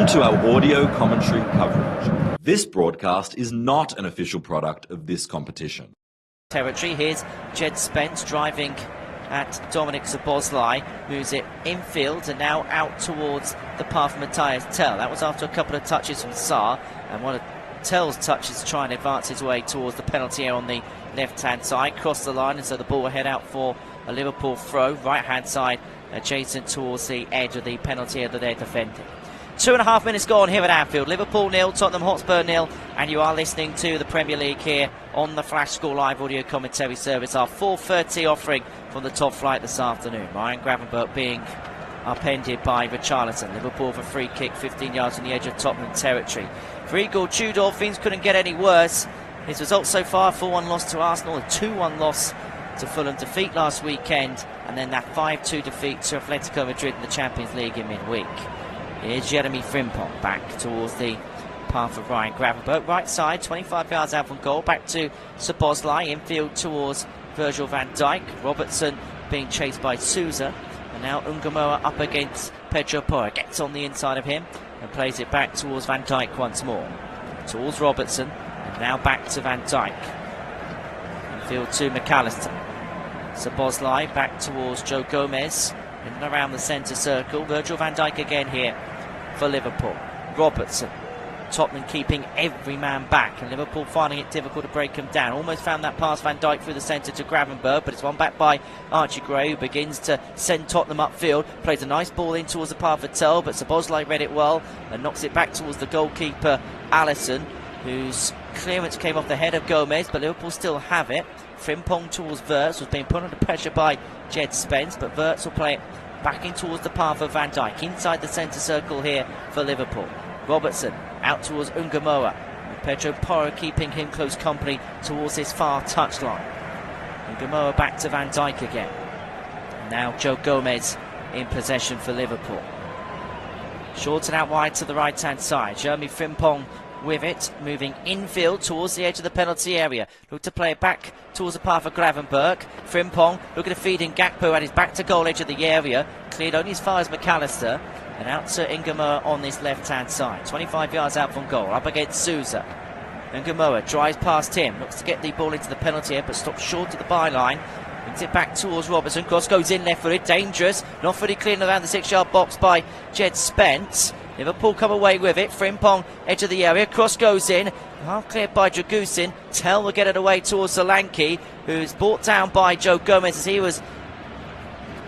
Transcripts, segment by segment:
Welcome to our audio commentary coverage. This broadcast is not an official product of this competition. Territory. Here's Jed Spence driving at Dominic Szoboszlai, who's it infield and now out towards the path of Matthias Tell. That was after a couple of touches from Saar, and one of Tell's touches to try and advance his way towards the penalty area on the left-hand side. Cross the line, and so the ball will head out for a Liverpool throw, right-hand side, adjacent towards the edge of the penalty area that they're defending. 2.5 minutes gone here at Anfield. Liverpool 0, Tottenham Hotspur 0, and you are listening to the Premier League here on the Flash Score Live audio commentary service. Our 4:30 offering from the top flight this afternoon. Ryan Gravenberch being upended by Richarlison. Liverpool for free kick, 15 yards on the edge of Tottenham territory. For Igor Tudor, things couldn't get any worse. His results so far: 4-1 loss to Arsenal, a 2-1 loss to Fulham, defeat last weekend, and then that 5-2 defeat to Atletico Madrid in the Champions League in midweek. Here's Jeremy Frimpong back towards the path of Ryan Gravenberch. Right side, 25 yards out from goal. Back to Szoboszlai, infield towards Virgil van Dijk. Robertson being chased by Sousa. And now Ungamoa up against Pedro Porro. Gets on the inside of him and plays it back towards Van Dijk once more. Towards Robertson. And now back to Van Dijk. Infield to McAllister. Szoboszlai back towards Joe Gomez. In and around the centre circle. Virgil van Dijk again here for Liverpool. Robertson. Tottenham keeping every man back, and Liverpool finding it difficult to break him down. Almost found that pass, Van Dijk through the centre to Gravenberch, but it's won back by Archie Gray, who begins to send Tottenham upfield. Plays a nice ball in towards the path of Tell, but Szoboszlai read it well and knocks it back towards the goalkeeper Alisson, whose clearance came off the head of Gomez, but Liverpool still have it. Frimpong towards Wirtz, was being put under pressure by Jed Spence, but Wirtz will play it back in towards the path of Van Dijk, inside the centre circle here for Liverpool. Robertson out towards Ungamoa, with Pedro Porro keeping him close company towards his far touchline. Ungamoa back to Van Dijk again. And now Joe Gomez in possession for Liverpool. Shorten out wide to the right hand side. Jeremy Frimpong with it, moving infield towards the edge of the penalty area. Look to play it back towards the path of Gravenberch. Frimpong looking to feed in Gakpo at his back to goal edge of the area. Cleared only as far as McAllister. And out to Ungamoa on this left-hand side. 25 yards out from goal, up against Sousa. Ungamoa drives past him, looks to get the ball into the penalty area, but stops short of the byline. Brings it back towards Robertson. Cross goes in left-footed, dangerous. Not fully cleared around the 6-yard box by Jed Spence. Liverpool come away with it. Frimpong, edge of the area. Cross goes in. Half cleared by Dragusin. Tell will get it away towards Solanke, who's brought down by Joe Gomez as he was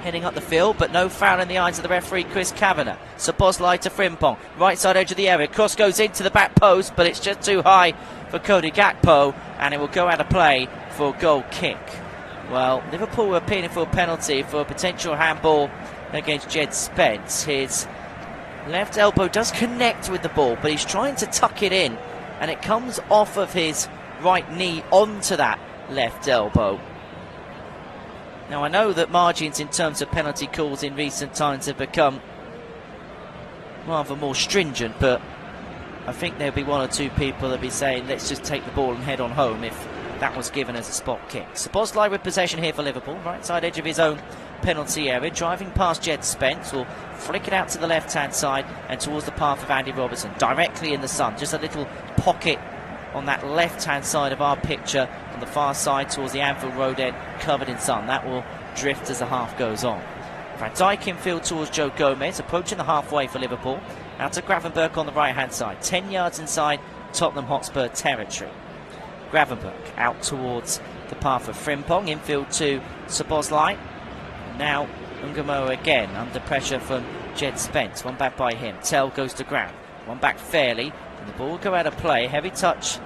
heading up the field, but no foul in the eyes of the referee, Chris Kavanagh. Szoboszlai to Frimpong. Right side edge of the area. Cross goes into the back post, but it's just too high for Cody Gakpo, and it will go out of play for a goal kick. Well, Liverpool were appealing for a penalty for a potential handball against Jed Spence. His left elbow does connect with the ball, but he's trying to tuck it in, and it comes off of his right knee onto that left elbow. Now, I know that margins in terms of penalty calls in recent times have become rather more stringent, but I think there'll be one or two people that'll be saying, let's just take the ball and head on home if that was given as a spot kick. Szoboszlai with possession here for Liverpool, right side edge of his own penalty area, driving past Jed Spence, will flick it out to the left-hand side and towards the path of Andy Robertson, directly in the sun. Just a little pocket on that left-hand side of our picture, on the far side towards the Anfield Road end, covered in sun. That will drift as the half goes on. Van Dijk infield towards Joe Gomez, approaching the halfway for Liverpool. Out to Gravenberch on the right-hand side, 10 yards inside Tottenham Hotspur territory. Gravenberch out towards the path of Frimpong, infield to Szoboszlai. Now Ungamoa again under pressure from Jed Spence, one back by him. Tell goes to ground, one back fairly, and the ball will go out of play. Heavy touch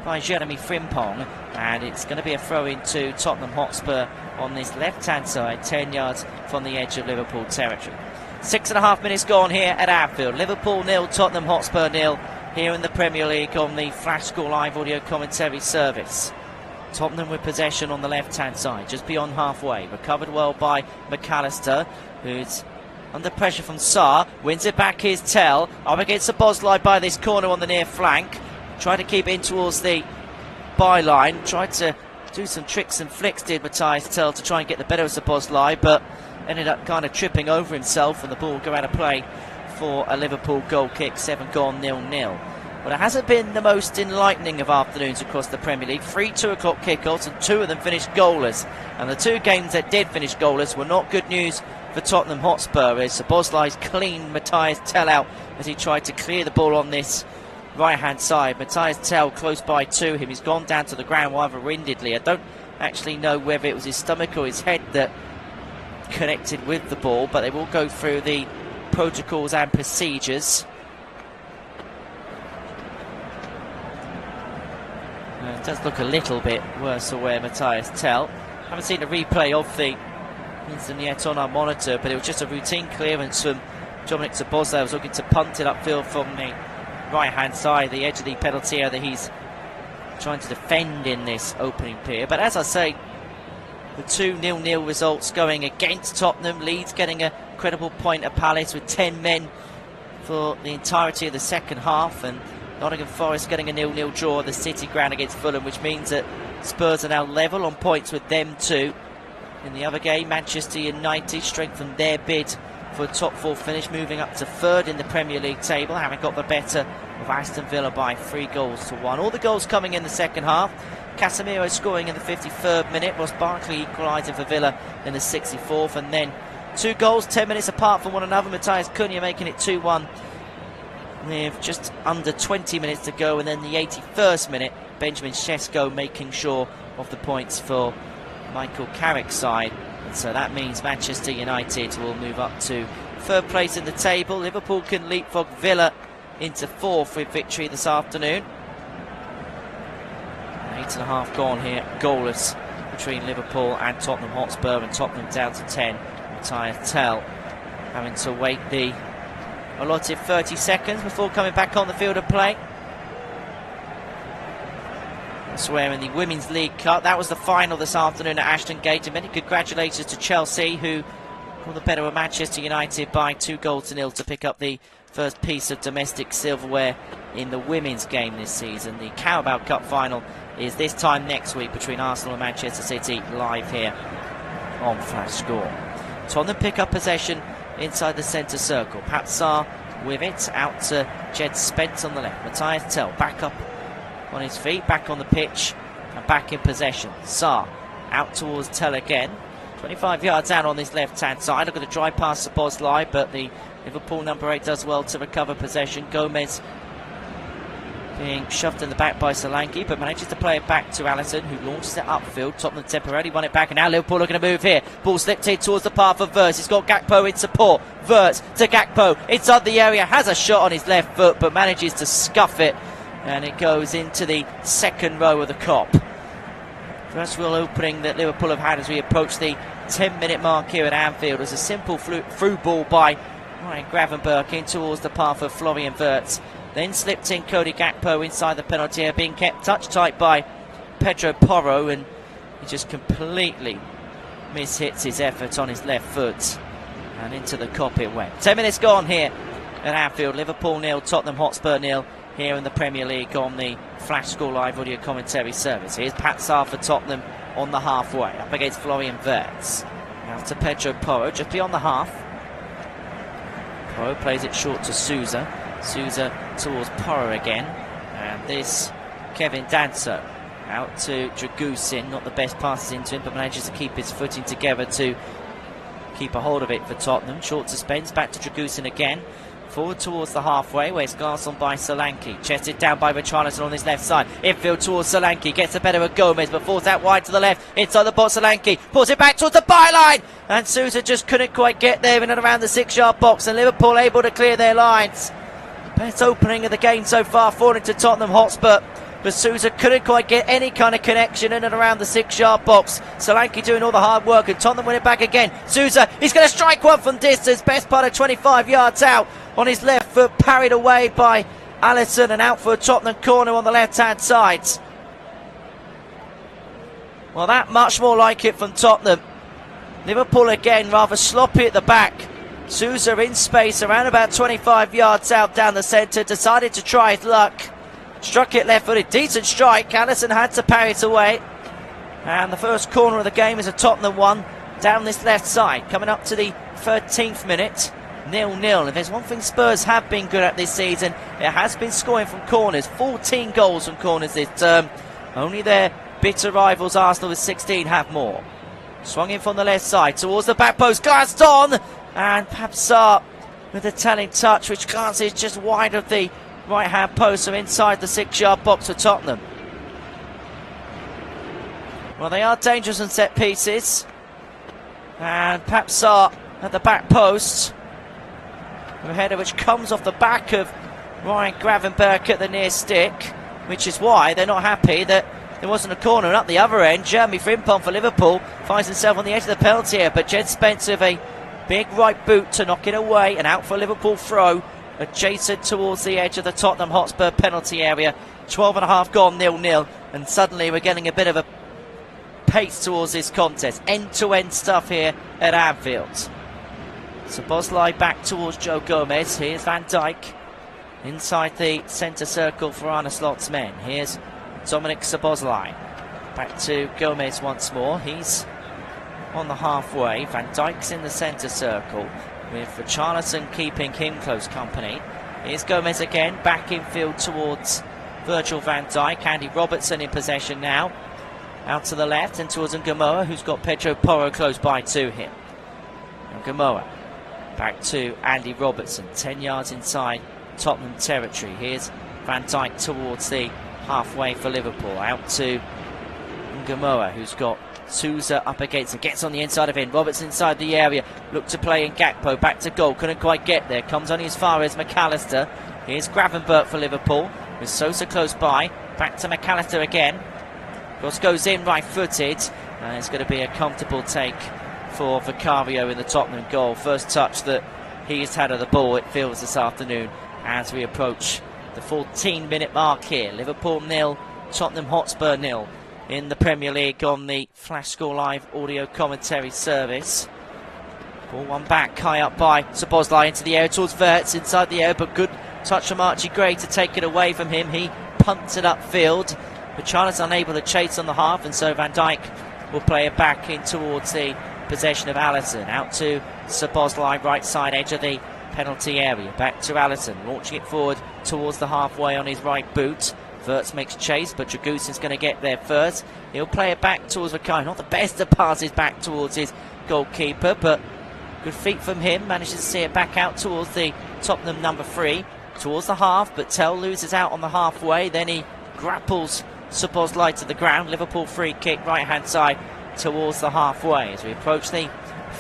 by Jeremy Frimpong, and it's going to be a throw into Tottenham Hotspur on this left-hand side, 10 yards from the edge of Liverpool territory. 6.5 minutes gone here at Anfield. Liverpool 0, Tottenham Hotspur 0 here in the Premier League on the Flash Score Live audio commentary service. Tottenham with possession on the left-hand side, just beyond halfway. Recovered well by McAllister, who's under pressure from Saar. Wins it back, here's Tell. Up against Szoboszlai by this corner on the near flank. Tried to keep in towards the byline. Tried to do some tricks and flicks, did Matthias Tell, to try and get the better of Szoboszlai, but ended up kind of tripping over himself, and the ball will go out of play for a Liverpool goal kick, 7 gone, 0-0. But it hasn't been the most enlightening of afternoons across the Premier League. 3 2 o'clock kickoffs and 2 of them finished goalless. And the 2 games that did finish goalless were not good news for Tottenham Hotspur, as Szoboszlai's clean Matthias Tell out as he tried to clear the ball on this right-hand side. Matthias Tell close by to him. He's gone down to the ground rather windedly. I don't actually know whether it was his stomach or his head that connected with the ball, but they will go through the protocols and procedures. It does look a little bit worse aware, Matthias Tell. Haven't seen a replay of the incident yet on our monitor, but it was just a routine clearance from Dominic Szoboszlai. Was looking to punt it upfield from the right-hand side, the edge of the penalty area that he's trying to defend in this opening period. But as I say, the 2 0-0 results going against Tottenham. Leeds getting a credible point at Palace with 10 men for the entirety of the second half, and Nottingham Forest getting a 0-0 draw at the City ground against Fulham, which means that Spurs are now level on points with them too. In the other game, Manchester United strengthened their bid for a top 4 finish, moving up to 3rd in the Premier League table, having got the better of Aston Villa by 3 goals to 1. All the goals coming in the second half. Casemiro scoring in the 53rd minute, Ross Barkley equalising for Villa in the 64th, and then 2 goals 10 minutes apart from one another. Matthias Cunha making it 2-1 with just under 20 minutes to go, and then the 81st minute, Benjamin Sesko making sure of the points for Michael Carrick's side. And so that means Manchester United will move up to 3rd place in the table. Liverpool can leapfrog Villa into 4th with victory this afternoon. 8.5 gone here, goalless between Liverpool and Tottenham Hotspur, and Tottenham down to 10. Matthias Tell having to wait the allotted 30 seconds before coming back on the field of play. Elsewhere in the Women's League Cup, that was the final this afternoon at Ashton Gate, and many congratulations to Chelsea, who got the better of Manchester United by 2 goals to 0 to pick up the first piece of domestic silverware in the women's game this season. The Carabao Cup final is this time next week between Arsenal and Manchester City, live here on Flash Score. Tottenham pick up possession inside the centre circle. Pat Sarr with it, out to Jed Spence on the left. Matthias Tell back up on his feet, back on the pitch and back in possession. Sarr out towards Tell again, 25 yards out on this left hand side. Look at the drive past Szoboszlai, but the Liverpool number 8 does well to recover possession. Gomez being shoved in the back by Solanke, but manages to play it back to Alisson, who launches it upfield. Tottenham temporarily won it back, and now Liverpool looking to move here. Ball slipped in towards the path of Wirtz. He's got Gakpo in support. Wirtz to Gakpo inside the area, has a shot on his left foot, but manages to scuff it, and it goes into the second row of the Kop. First real opening that Liverpool have had as we approach the 10-minute mark here at Anfield was a simple through ball by Ryan Gravenberch in towards the path of Florian Wirtz. Then slipped in Cody Gakpo inside the penalty area, being kept touch tight by Pedro Porro, and he just completely mishits his effort on his left foot, and into the Kop it went. 10 minutes gone here at Anfield. Liverpool 0, Tottenham Hotspur 0 here in the Premier League on the Flash Score Live audio commentary service. Here's Pat Sarr for Tottenham on the halfway, up against Florian Wirtz. Now to Pedro Porro, just beyond the half. Porro plays it short to Souza. Souza towards Porro again, and this Kevin Danso out to Dragusin. Not the best passes into him, but manages to keep his footing together to keep a hold of it for Tottenham. Short to Spence, back to Dragusin again. Forward towards the halfway, where it's glanced on by Solanke. Chested down by Richarlison on his left side. Infield towards Solanke. Gets the better of Gomez, but falls out wide to the left. Inside the box, Solanke pulls it back towards the byline. And Souza just couldn't quite get there in and around the 6-yard box. And Liverpool able to clear their lines. Best opening of the game so far, falling to Tottenham Hotspur. But Souza couldn't quite get any kind of connection in and around the 6-yard box. Solanke doing all the hard work, and Tottenham win it back again. Souza, he's going to strike one from distance. Best part of 25 yards out on his left foot, parried away by Alisson, and out for a Tottenham corner on the left-hand side. Well, that much more like it from Tottenham. Liverpool again rather sloppy at the back. Souza in space around about 25 yards out down the centre, decided to try his luck. Struck it left-footed, decent strike. Alisson had to parry it away. And the first corner of the game is a Tottenham one down this left side. Coming up to the 13th minute. 0-0. If there's one thing Spurs have been good at this season, it has been scoring from corners. 14 goals from corners this term. Only their bitter rivals Arsenal with 16 have more. Swung in from the left side towards the back post, glanced on, and Papsar with a telling touch, which glances just wide of the right-hand post, so inside the 6-yard box for Tottenham. Well, they are dangerous on set pieces, and Papsar at the back post, a header which comes off the back of Ryan Gravenberch at the near stick, which is why they're not happy that there wasn't a corner. And up the other end, Jeremy Frimpong for Liverpool finds himself on the edge of the penalty area, but Jed Spence with a big right boot to knock it away, and out for a Liverpool throw adjacent towards the edge of the Tottenham Hotspur penalty area. 12.5 gone, 0-0, and suddenly we're getting a bit of a pace towards this contest. End-to-end stuff here at Anfield. Szoboszlai back towards Joe Gomez. Here's Van Dijk inside the centre circle for Arne Slot's men. Here's Dominic Szoboszlai back to Gomez once more. He's on the halfway. Van Dijk's in the centre circle with Richarlison keeping him close company. Here's Gomez again, back infield towards Virgil van Dijk. Andy Robertson in possession now. Out to the left and towards Ngamoa, who's got Pedro Porro close by to him. Ngamoa back to Andy Robertson, 10 yards inside Tottenham territory. Here's Van Dijk towards the halfway for Liverpool. Out to Ngamoa, who's got Sousa up against him, gets on the inside of him. Robertson inside the area, looked to play in Gakpo, back to goal, couldn't quite get there. Comes only as far as McAllister. Here's Gravenberch for Liverpool, with Sosa close by. Back to McAllister again. Cross goes in right-footed, and it's going to be a comfortable take for Vicario in the Tottenham goal. First touch that he's had of the ball, it feels, this afternoon as we approach the 14-minute mark here. Liverpool 0, Tottenham Hotspur 0 in the Premier League on the Flash Score Live audio commentary service. Ball one back, high up by Szoboszlai into the area towards Wirtz, inside the area, but good touch from Archie Gray to take it away from him. He punts it upfield. But Charlotte's unable to chase on the half, and so Van Dijk will play it back in towards the possession of Alisson. Out to Szoboszlai, right side edge of the penalty area. Back to Alisson, launching it forward towards the halfway on his right boot. Wirtz makes chase, but Dragusin's going to get there first. He'll play it back towards Vicario. Not the best of passes back towards his goalkeeper, but good feet from him. Manages to see it back out towards the Tottenham number 3, towards the half, but Tell loses out on the halfway. Then he grapples Szoboszlai to the ground. Liverpool free kick, right hand side towards the halfway as we approach the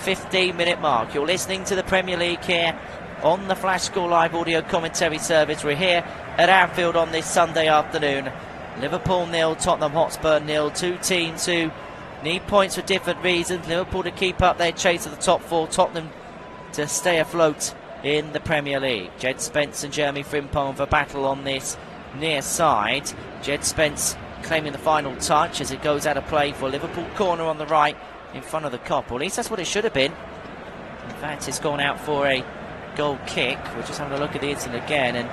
15-minute mark. You're listening to the Premier League here on the Flash Score Live audio commentary service. We're here at Anfield on this Sunday afternoon. Liverpool 0, Tottenham Hotspur 0. Two teams who need points for different reasons. Liverpool to keep up their chase of the top 4, Tottenham to stay afloat in the Premier League. Jed Spence and Jeremy Frimpong for battle on this near side. Jed Spence claiming the final touch as it goes out of play for Liverpool. Corner on the right in front of the Kop. Or at least that's what it should have been. In fact, it's gone out for a goal kick. We're just having a look at the incident again, and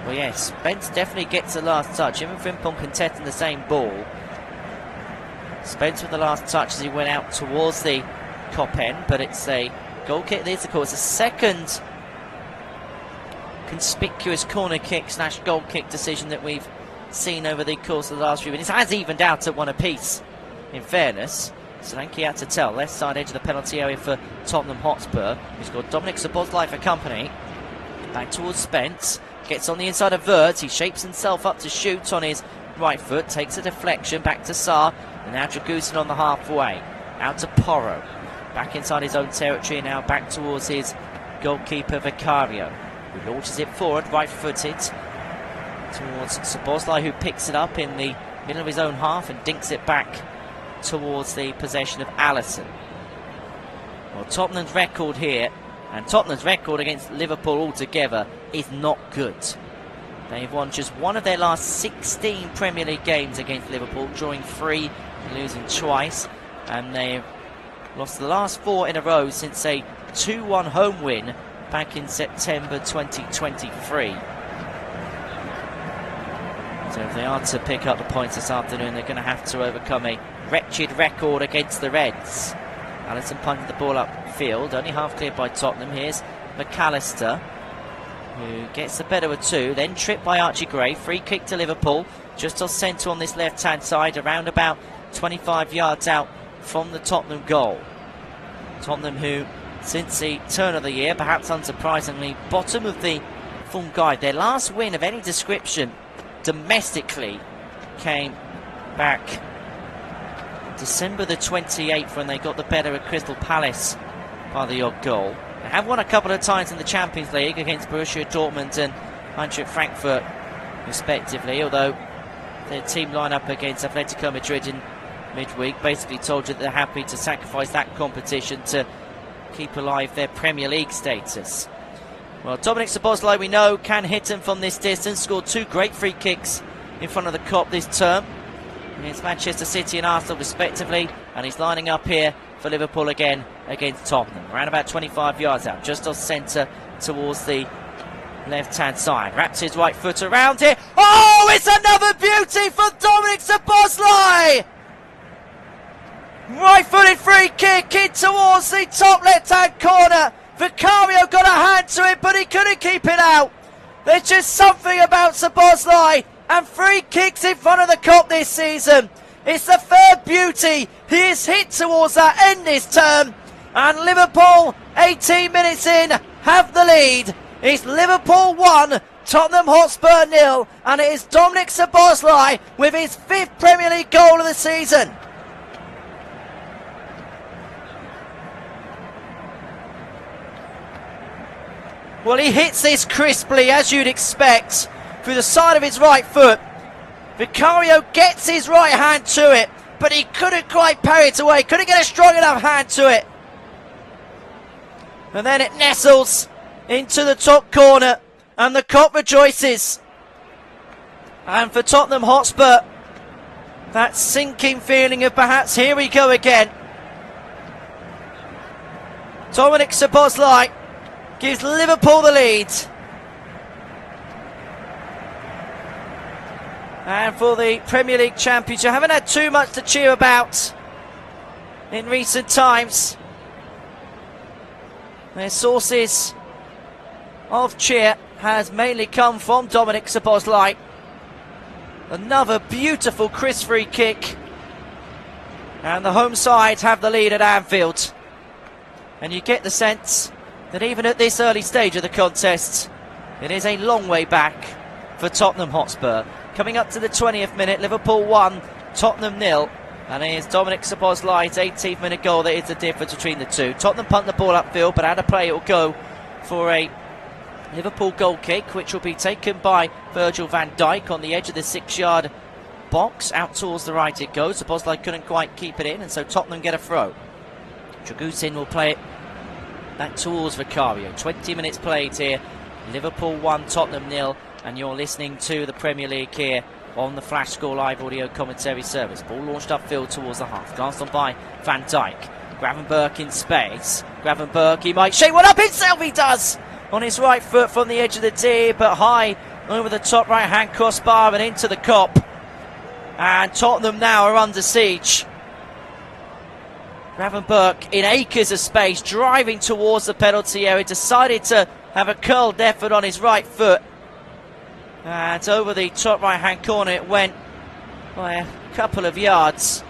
well, yes, Spence definitely gets the last touch. Him and Frimpong contesting the same ball. Spence with the last touch as he went out towards the Kop end, but it's a goal kick. This, of course, the second conspicuous corner kick / goal kick decision that we've seen over the course of the last few minutes. It has evened out at one apiece, in fairness. Solanke out to Tell, left side edge of the penalty area for Tottenham Hotspur, who's got Dominic Szoboszlai for company. Back towards Spence, gets on the inside of Wirtz. He shapes himself up to shoot on his right foot, takes a deflection back to Sarr, and now Dragusin on the halfway. Out to Porro, back inside his own territory, and now back towards his goalkeeper Vicario, who launches it forward, right-footed, towards Szoboszlai, who picks it up in the middle of his own half and dinks it back towards the possession of Alisson. Well, Tottenham's record here, and Tottenham's record against Liverpool altogether, is not good. They've won just one of their last 16 Premier League games against Liverpool, drawing 3 and losing twice, and they've lost the last 4 in a row since a 2-1 home win back in September 2023. So if they are to pick up the points this afternoon, they're going to have to overcome a wretched record against the Reds. Alisson punted the ball upfield, only half cleared by Tottenham. Here's McAllister, who gets the better of two, then tripped by Archie Gray. Free kick to Liverpool, just off centre on this left-hand side, around about 25 yards out from the Tottenham goal. Tottenham, who since the turn of the year, perhaps unsurprisingly, bottom of the form guide. Their last win of any description domestically came back December the 28th when they got the better of Crystal Palace by the odd goal. They have won a couple of times in the Champions League against Borussia Dortmund and Eintracht Frankfurt respectively, although their team lineup against Atletico Madrid in midweek basically told you that they're happy to sacrifice that competition to keep alive their Premier League status. Well, Dominic Szoboszlai, we know, can hit him from this distance. Scored two great free kicks in front of the Kop this term against Manchester City and Arsenal respectively, and he's lining up here for Liverpool again against Tottenham. Around about 25 yards out, just off centre towards the left-hand side. Wraps his right foot around it. Oh, it's another beauty for Dominic Szoboszlai! Right-footed free kick in towards the top left-hand corner. Vicario got a hand to it, but he couldn't keep it out. There's just something about Szoboszlai and free kicks in front of the Kop this season. It's the third beauty he has hit towards that end this term. And Liverpool, 18 minutes in, have the lead. It's Liverpool 1, Tottenham Hotspur 0, and it is Dominic Szoboszlai with his 5th Premier League goal of the season. Well, he hits this crisply, as you'd expect, through the side of his right foot. Vicario gets his right hand to it, but he couldn't quite parry it away, couldn't get a strong enough hand to it. And then it nestles into the top corner, and the Kop rejoices. And for Tottenham Hotspur, that sinking feeling of perhaps here we go again. Dominic Szoboszlai gives Liverpool the lead. And for the Premier League champions, you haven't had too much to cheer about in recent times. Their sources of cheer has mainly come from Dominic Szoboszlai. Another beautiful crisp free kick. And the home side have the lead at Anfield. And you get the sense that even at this early stage of the contest, it is a long way back for Tottenham Hotspur. Coming up to the 20th minute, Liverpool 1, Tottenham 0. And it is Dominic Szoboszlai's 18th minute goal that is the difference between the two. Tottenham punt the ball upfield, but out of play it will go for a Liverpool goal kick, which will be taken by Virgil van Dijk on the edge of the 6-yard box. Out towards the right it goes. Szoboszlai couldn't quite keep it in, and so Tottenham get a throw. Dragutin will play it back towards Vicario. 20 minutes played here. Liverpool 1, Tottenham 0, and you're listening to the Premier League here on the Flash Score Live audio commentary service. Ball launched upfield towards the half. Glanced on by Van Dijk. Gravenberch in space. Gravenberch, he might shake one up himself, he does! On his right foot from the edge of the tee, but high over the top right-hand crossbar and into the Kop. And Tottenham now are under siege. Gravenberch in acres of space, driving towards the penalty area, decided to have a curled effort on his right foot. And over the top right-hand corner it went by a couple of yards.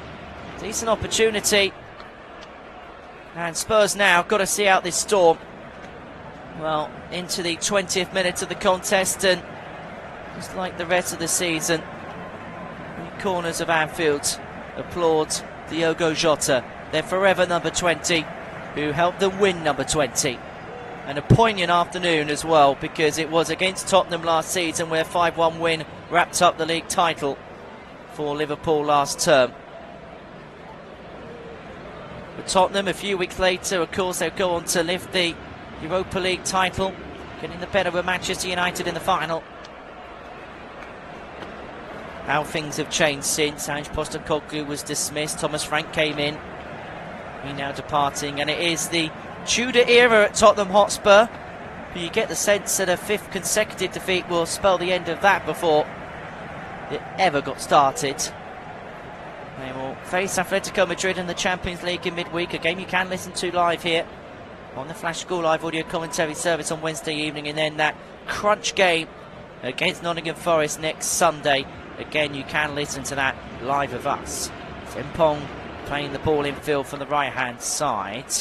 Decent opportunity. And Spurs now got to see out this storm. Well, into the 20th minute of the contest, and just like the rest of the season, the corners of Anfield applaud Diogo Jota, their forever number 20, who helped them win number 20. And a poignant afternoon as well, because it was against Tottenham last season where a 5-1 win wrapped up the league title for Liverpool last term. But Tottenham, a few weeks later, of course, they'll go on to lift the Europa League title, getting the better of Manchester United in the final. How things have changed since. Ange Postecoglou was dismissed, Thomas Frank came in, he now departing, and it is the Tudor era at Tottenham Hotspur. But you get the sense that a 5th consecutive defeat will spell the end of that before it ever got started. They will face Atletico Madrid in the Champions League in midweek, a game you can listen to live here on the Flash School Live audio commentary service on Wednesday evening, and then that crunch game against Nottingham Forest next Sunday. Again, you can listen to that live of us. Frimpong playing the ball infield from the right-hand side,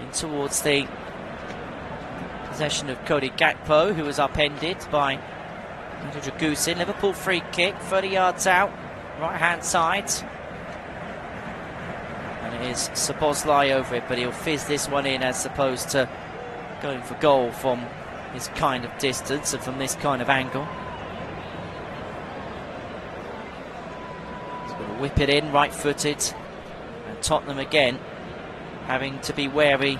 in towards the possession of Cody Gakpo, who was upended by Dragusin. Liverpool free kick, 30 yards out, right-hand side. And it is Szoboszlai over it, but he'll fizz this one in as opposed to going for goal from this kind of distance and from this kind of angle. He's going to whip it in, right-footed. And Tottenham again having to be wary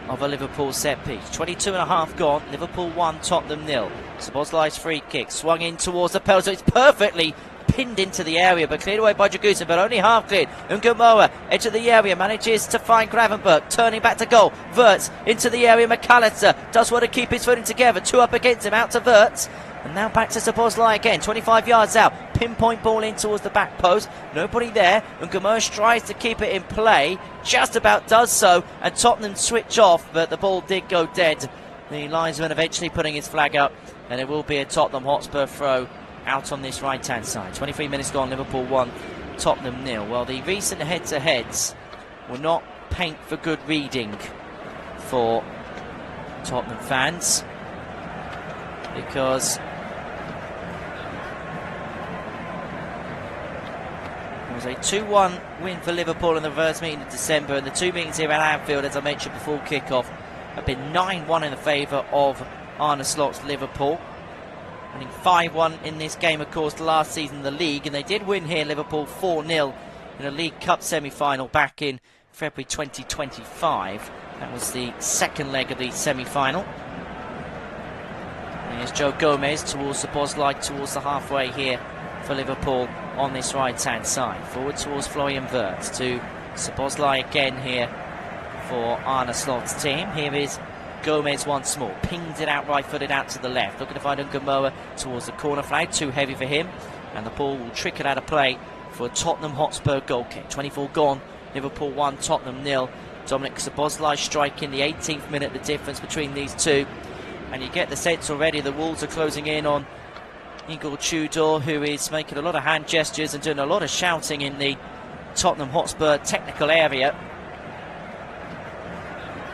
of a Liverpool set piece. 22 and a half gone. Liverpool 1, Tottenham 0. Szoboszlai's free kick swung in towards the penalty. It's perfectly pinned into the area, but cleared away by Dragusin, but only half cleared. Ngumoa, edge of the area, manages to find Gravenberch, turning back to goal. Wirtz into the area. McAllister does want to keep his footing together. Two up against him, out to Wirtz. And now back to Szoboszlai again, 25 yards out. Pinpoint ball in towards the back post. Nobody there. Ngumoa tries to keep it in play. Just about does so. And Tottenham switch off, but the ball did go dead. The linesman eventually putting his flag up. And it will be a Tottenham Hotspur throw out on this right-hand side. 23 minutes gone, Liverpool 1, Tottenham 0. Well, the recent head-to-heads will not paint for good reading for Tottenham fans, because it was a 2-1 win for Liverpool in the first meeting in December, and the two meetings here at Anfield, as I mentioned before kick-off, have been 9-1 in the favour of Arne Slot's Liverpool. Winning 5-1 in this game, of course, last season in the league, and they did win here, Liverpool 4-0 in a League Cup semi-final back in February 2025. That was the second leg of the semi-final. Here's Joe Gomez towards Szoboszlai, towards the halfway here for Liverpool on this right-hand side. Forward towards Florian Wirtz, to Szoboszlai again here for Arne Slot's team. Here is Gomez once more, pinged it out right-footed out to the left, looking to find Ngumoa towards the corner flag, too heavy for him, and the ball will trick it out of play for a Tottenham Hotspur goal kick. 24 gone, Liverpool 1, Tottenham 0. Dominic Szoboszlai striking the 18th minute, the difference between these two, and you get the sense already the Wolves are closing in on Igor Tudor, who is making a lot of hand gestures and doing a lot of shouting in the Tottenham Hotspur technical area.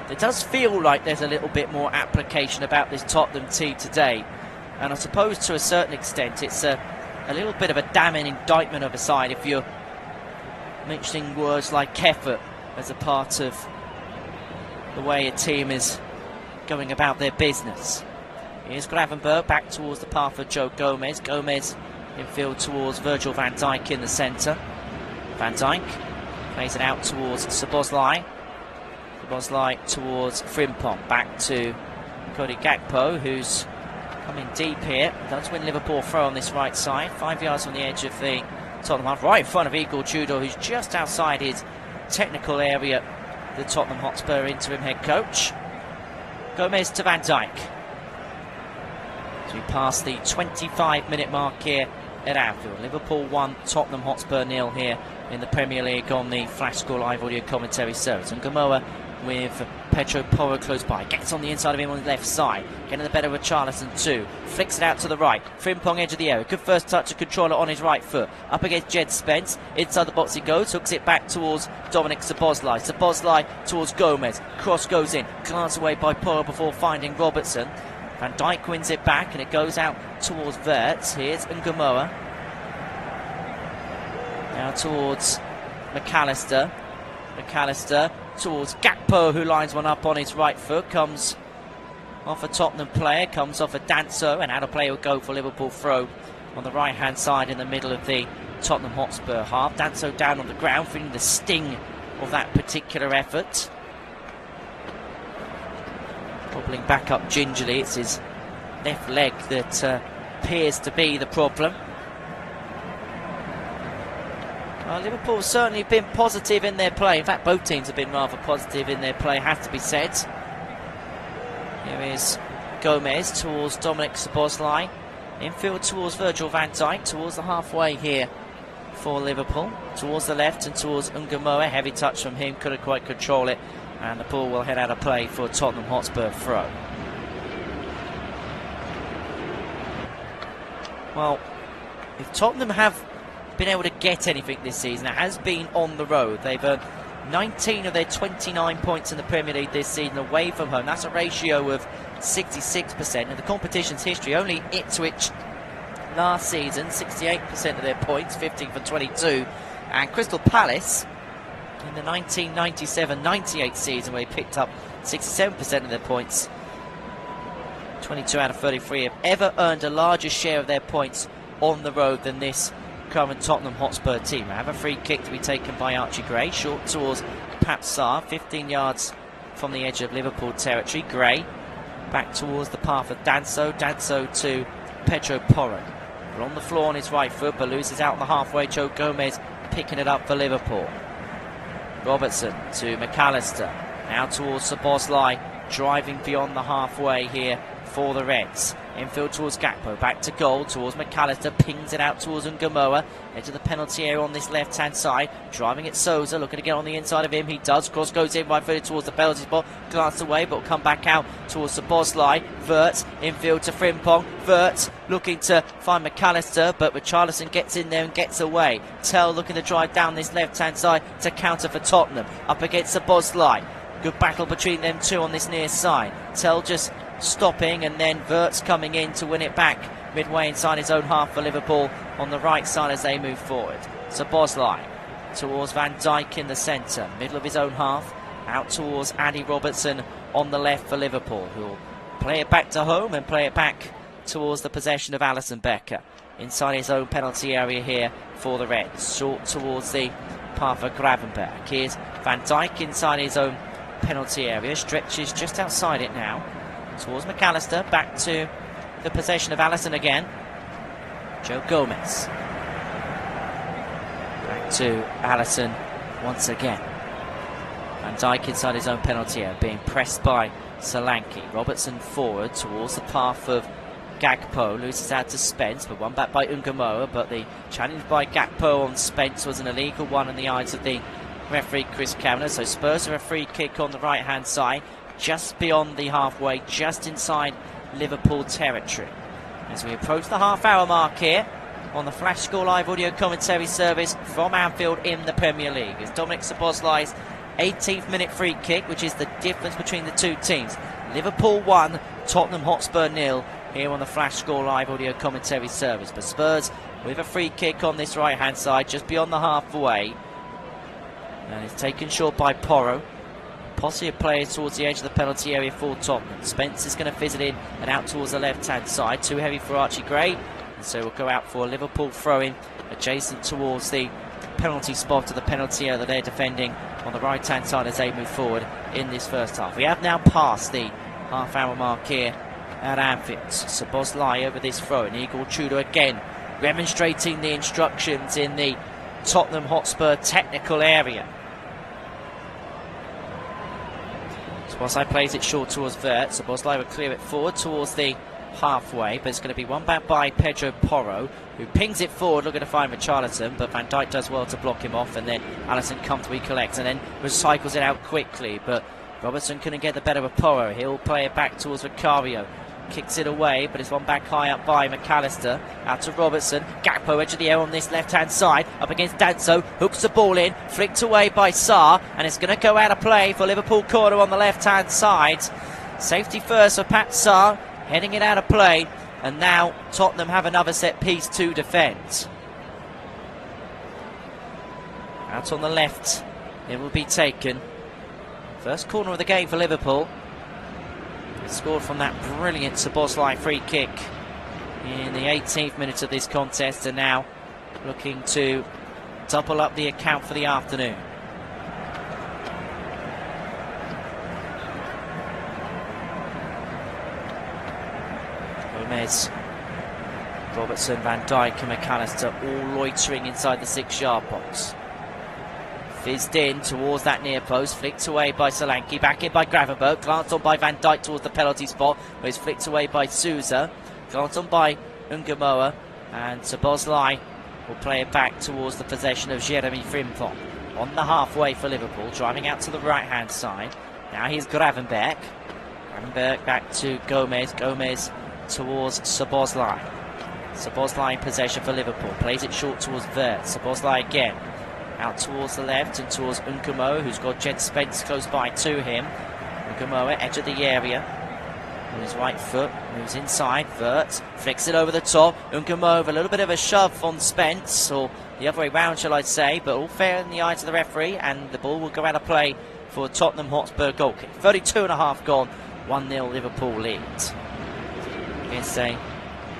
It does feel like there's a little bit more application about this Tottenham team today, and I suppose to a certain extent it's a little bit of a damning indictment of a side if you're mentioning words like effort as a part of the way a team is going about their business. Here's Gravenberch back towards the path of Joe Gomez. Gomez infield towards Virgil van Dijk in the centre. Van Dijk plays it out towards Szoboszlai. Szoboszlai towards Frimpong, back to Cody Gakpo, who's coming deep here. Does win Liverpool throw on this right side, 5 yards from the edge of the Tottenham half, right in front of Igor Tudor, who's just outside his technical area, the Tottenham Hotspur interim head coach. Gomez to Van Dijk. So we pass the 25-minute mark here at Anfield. Liverpool 1, Tottenham Hotspur 0 here in the Premier League on the Flash Score Live audio commentary service. And Ngumoa with Pedro Porro close by, gets on the inside of him on the left side, getting the better of Charlison too, flicks it out to the right. Frimpong edge of the area, good first touch to control it on his right foot, up against Jed Spence, inside the box he goes, hooks it back towards Dominic Szoboszlai. Szoboszlai towards Gomez, cross goes in, glance away by Porro before finding Robertson. Van Dijk wins it back and it goes out towards Wirtz. Here's Ngumoa. Now towards McAllister. McAllister towards Gakpo, who lines one up on his right foot. Comes off a Tottenham player, comes off a Danso, and out of play will go for Liverpool throw on the right hand side in the middle of the Tottenham Hotspur half. Danso down on the ground, feeling the sting of that particular effort. Wobbling back up gingerly, it's his left leg that appears to be the problem. Liverpool certainly been positive in their play. In fact, both teams have been rather positive in their play, has to be said. Here is Gomez towards Dominic Szoboszlai. Infield towards Virgil van Dijk, towards the halfway here for Liverpool. Towards the left and towards Ngumoa. Heavy touch from him, couldn't quite control it. And the ball will head out of play for Tottenham Hotspur throw. Well, if Tottenham have been able to get anything this season, it has been on the road. They've earned 19 of their 29 points in the Premier League this season away from home. That's a ratio of 66%. In the competition's history, only Ipswich last season, 68% of their points, 15 for 22. And Crystal Palace in the 1997-98 season, where he picked up 67% of their points, 22 out of 33 have ever earned a larger share of their points on the road than this current Tottenham Hotspur team. I have a free kick to be taken by Archie Gray, short towards Pat Sarr, 15 yards from the edge of Liverpool territory. Gray back towards the path of Danso to Pedro Porro. But on the floor on his right foot, but loses out on the halfway. Joe Gomez picking it up for Liverpool. Robertson to McAllister, now towards Szoboszlai, driving beyond the halfway here for the Reds. Infield towards Gakpo, back to goal towards McAllister, pings it out towards Ungamoa, edge of the penalty area on this left hand side, driving at Souza, looking to get on the inside of him. He does, cross goes in right footed towards the penalty spot, glance away but will come back out towards Szoboszlai. Wirtz infield to Frimpong, Wirtz looking to find McAllister, but Richarlison gets in there and gets away. Tell looking to drive down this left hand side to counter for Tottenham, up against Szoboszlai. Good battle between them two on this near side. Tell just stopping, and then Wirtz coming in to win it back midway inside his own half for Liverpool on the right side as they move forward. Szoboszlai towards Van Dijk in the centre, middle of his own half, out towards Andy Robertson on the left for Liverpool, who will play it back to home and play it back towards the possession of Alisson Becker inside his own penalty area here for the Reds. Short towards the path of Gravenberg. Here's Van Dijk inside his own penalty area, stretches just outside it now towards McAllister, back to the possession of Alisson again. Joe Gomez back to Alisson once again. Van Dijk inside his own penalty area, being pressed by Solanke. Robertson forward towards the path of Gakpo, loses out to Spence, but won back by Ungamoa. But the challenge by Gakpo on Spence was an illegal one in the eyes of the referee Chris Kavanagh. So Spurs are a free kick on the right hand side, just beyond the halfway, just inside Liverpool territory. As we approach the half-hour mark here on the Flash Score Live audio commentary service from Anfield in the Premier League. It's Dominic Szoboszlai's 18th minute free kick, which is the difference between the two teams. Liverpool 1, Tottenham Hotspur 0 here on the Flash Score Live audio commentary service. But Spurs with a free kick on this right-hand side, just beyond the halfway. And it's taken short by Porro. Posse of players towards the edge of the penalty area for Tottenham. Spence is going to fizz it in and out towards the left-hand side. Too heavy for Archie Gray. And so we'll go out for a Liverpool throw-in adjacent towards the penalty spot of the penalty area that they're defending on the right-hand side as they move forward in this first half. We have now passed the half-hour mark here at Anfield. Szoboszlai over this throw-in. Igor Tudor again demonstrating the instructions in the Tottenham Hotspur technical area. Szoboszlai plays it short towards Wirtz. Szoboszlai will clear it forward towards the halfway, but it's going to be won back by Pedro Porro, who pings it forward looking to find Richarlison, but Van Dijk does well to block him off, and then Alisson comfortably collects and then recycles it out quickly, but Robertson couldn't get the better of Porro. He'll play it back towards Vicario, kicks it away, but it's one back high up by McAllister, out to Robertson. Gakpo edge of the air on this left hand side, up against Danso, hooks the ball in, flicked away by Sarr, and it's going to go out of play for Liverpool corner on the left hand side. Safety first for Pat Sarr, heading it out of play, and now Tottenham have another set piece to defend. Out on the left it will be taken. First corner of the game for Liverpool. Scored from that brilliant Szoboszlai free kick in the 18th minute of this contest, and now looking to double up the account for the afternoon. Gomez, Robertson, Van Dijk and McAllister all loitering inside the 6-yard box. Fizzed in towards that near post, flicked away by Solanke, back in by Gravenberg, glanced on by Van Dijk towards the penalty spot, where it's flicked away by Souza, glanced on by Ungamoa, and Szoboszlai will play it back towards the possession of Jeremy Frimpong. On the halfway for Liverpool, driving out to the right hand side, Now here's Gravenberg. Gravenberg back to Gomez. Gomez towards Szoboszlai. Szoboszlai in possession for Liverpool. Plays it short towards Wirtz. Szoboszlai again. Out towards the left and towards Nkunku, who's got Jed Spence close by to him. Nkunku, edge of the area. On his right foot, moves inside. Wirtz flicks it over the top. Nkunku, a little bit of a shove on Spence, or the other way round, shall I say, but all fair in the eyes of the referee, and the ball will go out of play for Tottenham Hotspur goal kick. 32.5 gone, 1-0 Liverpool lead. Against a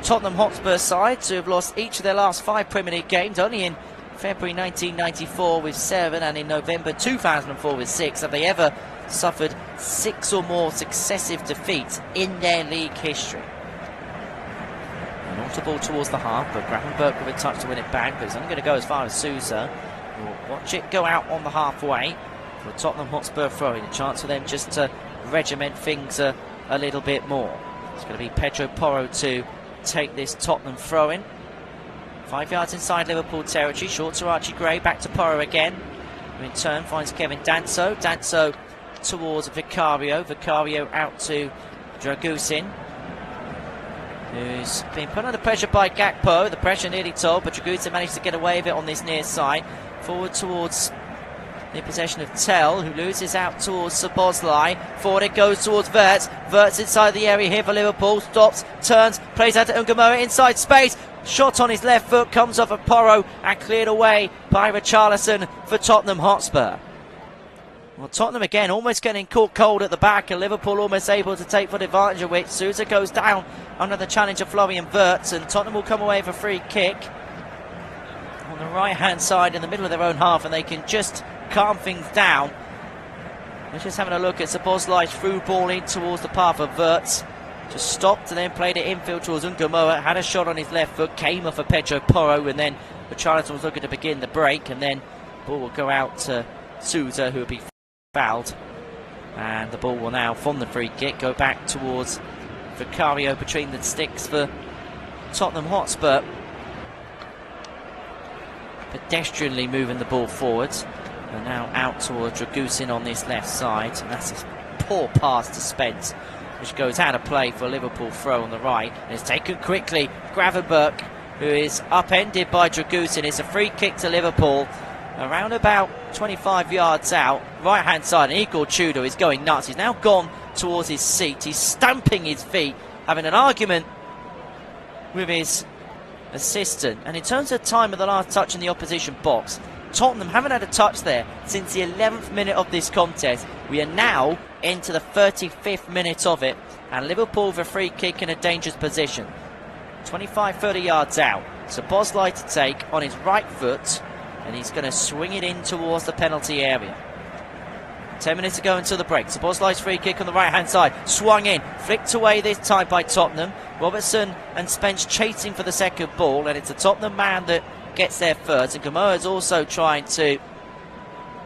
Tottenham Hotspur side who have lost each of their last 5 Premier League games, only in February 1994 with 7 and in November 2004 with 6. Have they ever suffered 6 or more successive defeats in their league history? An auto ball towards the half, but Gravenberg with a touch to win it back, but it's only going to go as far as Sousa. We'll watch it go out on the halfway for Tottenham Hotspur throwing. A chance for them just to regiment things a little bit more. It's going to be Pedro Porro to take this Tottenham throw-in. 5 yards inside Liverpool territory, short to Archie Gray, back to Porro again, who in turn finds Kevin Danso. Danso towards Vicario. Vicario out to Dragusin, who's been put under pressure by Gakpo. The pressure nearly told, but Dragusin managed to get away with it on this near side. Forward towards the possession of Tell, who loses out towards Szoboszlai. Forward it goes towards Wirtz. Wirtz inside the area here for Liverpool. Stops, turns, plays out to Nkunku inside space. Shot on his left foot, comes off of Porro and cleared away by Richarlison for Tottenham Hotspur. Well, Tottenham again almost getting caught cold at the back, and Liverpool almost able to take full advantage of which. Sousa goes down under the challenge of Florian Wirtz, and Tottenham will come away with a free kick on the right hand side in the middle of their own half, and they can just calm things down. We're just having a look at Szoboszlai's through ball in towards the path of Wirtz. Just stopped and then played it infield towards Nkunku. Had a shot on his left foot, came off of Pedro Porro, and then Richarlison was looking to begin the break, and then the ball will go out to Sousa, who will be fouled. And the ball will now, from the free kick, go back towards Vicario between the sticks for Tottenham Hotspur. Pedestrianly moving the ball forwards. And now out towards Dragusin on this left side. And that's a poor pass to Spence, which goes out of play for a Liverpool throw on the right. And it's taken quickly. Gravenberg, who is upended by Dragusin. It's a free kick to Liverpool. Around about 25 yards out, right hand side, and Igor Tudor is going nuts. He's now gone towards his seat. He's stamping his feet, having an argument with his assistant. And in terms of time of the last touch in the opposition box, Tottenham haven't had a touch there since the 11th minute of this contest. We are now into the 35th minute of it, and Liverpool with a free kick in a dangerous position. 25-30 yards out. Szoboszlai to take on his right foot, and he's going to swing it in towards the penalty area. 10 minutes to go until the break. Szoboszlai's free kick on the right hand side, swung in, flicked away this time by Tottenham. Robertson and Spence chasing for the second ball, and it's a Tottenham man that gets there first, and Gamoa is also trying to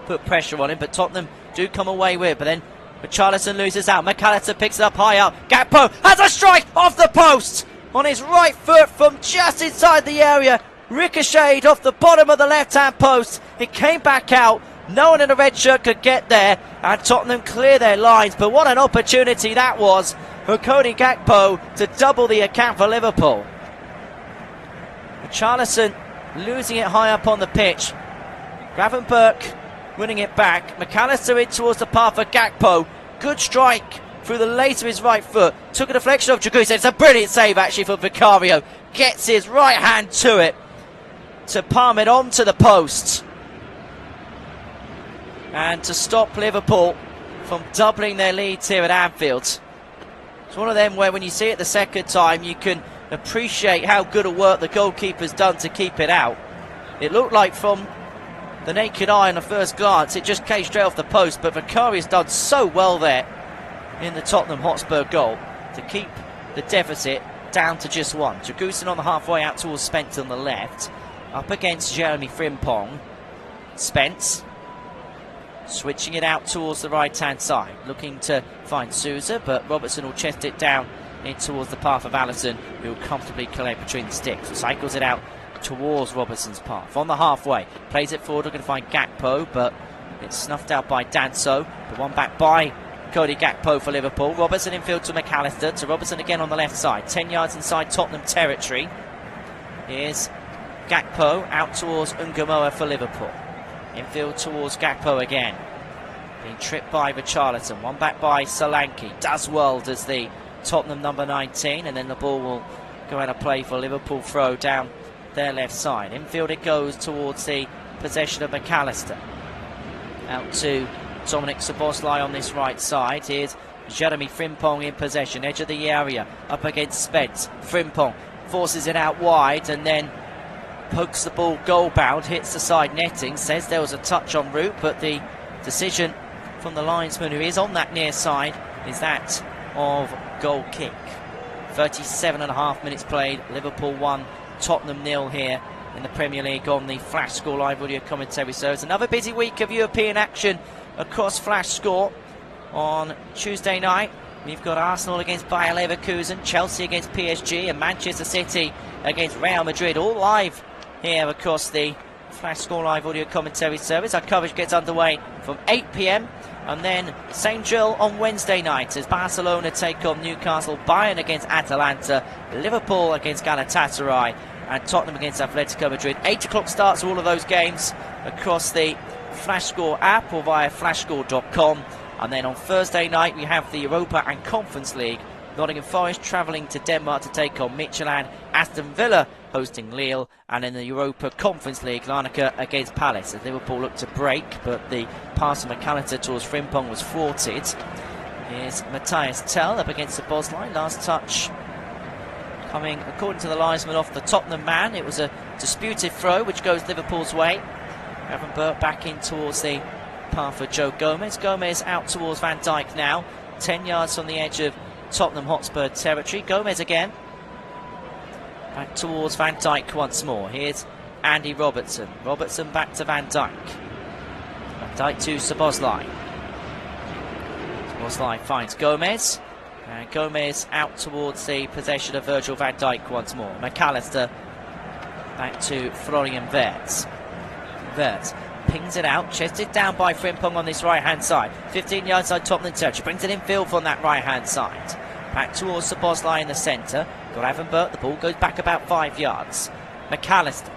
put pressure on him, but Tottenham do come away with it. But then Richarlison loses out. McAllister picks it up high up. Gakpo has a strike off the post on his right foot from just inside the area. Ricocheted off the bottom of the left-hand post. It came back out. No one in a red shirt could get there, and Tottenham clear their lines. But what an opportunity that was for Cody Gakpo to double the account for Liverpool. Richarlison losing it high up on the pitch. Gravenberg winning it back. McAllister in towards the path of Gakpo. Good strike through the lace of his right foot. Took a deflection of Dragusin. It's a brilliant save actually for Vicario. Gets his right hand to it to palm it onto the post and to stop Liverpool from doubling their leads here at Anfield. It's one of them where when you see it the second time you can appreciate how good a work the goalkeeper's done to keep it out. It looked like from the naked eye on the first glance it just came straight off the post, but Vicario's done so well there in the Tottenham Hotspur goal to keep the deficit down to just one. Dragusin on the halfway out towards Spence on the left, up against Jeremy Frimpong. Spence switching it out towards the right hand side, looking to find Sousa, but Robertson will chest it down in towards the path of Alisson, who will comfortably collect between the sticks. Cycles it out towards Robertson's path. On the halfway, plays it forward, looking to find Gakpo, but it's snuffed out by Danso. The one back by Cody Gakpo for Liverpool. Robertson infield to McAllister, to Robertson again on the left side. 10 yards inside Tottenham territory. Here's Gakpo out towards Ungamoa for Liverpool. Infield towards Gakpo again. Being tripped by Richarlison. One back by Solanke. Does well, does the Tottenham number 19. And then the ball will go out of play for Liverpool throw down their left side. Infield it goes towards the possession of McAllister. Out to Dominic Szoboszlai on this right side. Here's Jeremy Frimpong in possession. Edge of the area. Up against Spence. Frimpong forces it out wide and then pokes the ball goal bound, hits the side netting, says there was a touch en route, but the decision from the linesman who is on that near side is that of goal kick. 37.5 minutes played, Liverpool 1, Tottenham 0 here in the Premier League on the Flash Score Live audio commentary service. Another busy week of European action across Flash Score. On Tuesday night we've got Arsenal against Bayer Leverkusen, Chelsea against PSG and Manchester City against Real Madrid, all live here across the Flash Score Live audio commentary service. Our coverage gets underway from 8 p.m. and then St. Gilles on Wednesday night as Barcelona take on Newcastle, Bayern against Atalanta, Liverpool against Galatasaray and Tottenham against Atletico Madrid. 8 o'clock starts all of those games across the Flash Score app or via flashscore.com. And then on Thursday night we have the Europa and Conference League. Nottingham Forest travelling to Denmark to take on Midtjylland, Aston Villa hosting Lille, and in the Europa Conference League, Larnaca against Palace. As Liverpool looked to break, but the pass from McAllister towards Frimpong was thwarted. Here's Matthias Tell up against the Bosley. Last touch coming, according to the linesman, off the Tottenham man. It was a disputed throw, which goes Liverpool's way. Evan Burt back in towards the path for Joe Gomez. Gomez out towards Van Dijk now. 10 yards from the edge of Tottenham Hotspur territory. Gomez again. Back towards Van Dijk once more. Here's Andy Robertson. Robertson back to Van Dijk. Van Dijk to Szoboszlai. Szoboszlai finds Gomez. And Gomez out towards the possession of Virgil van Dijk once more. McAllister back to Florian Wirtz. Wirtz pings it out, chested down by Frimpong on this right hand side. 15 yards inside Tottenham territory, brings it infield from that right hand side. Back towards the Szoboszlai in the centre. Got Evan Burt, the ball goes back about 5 yards. McAllister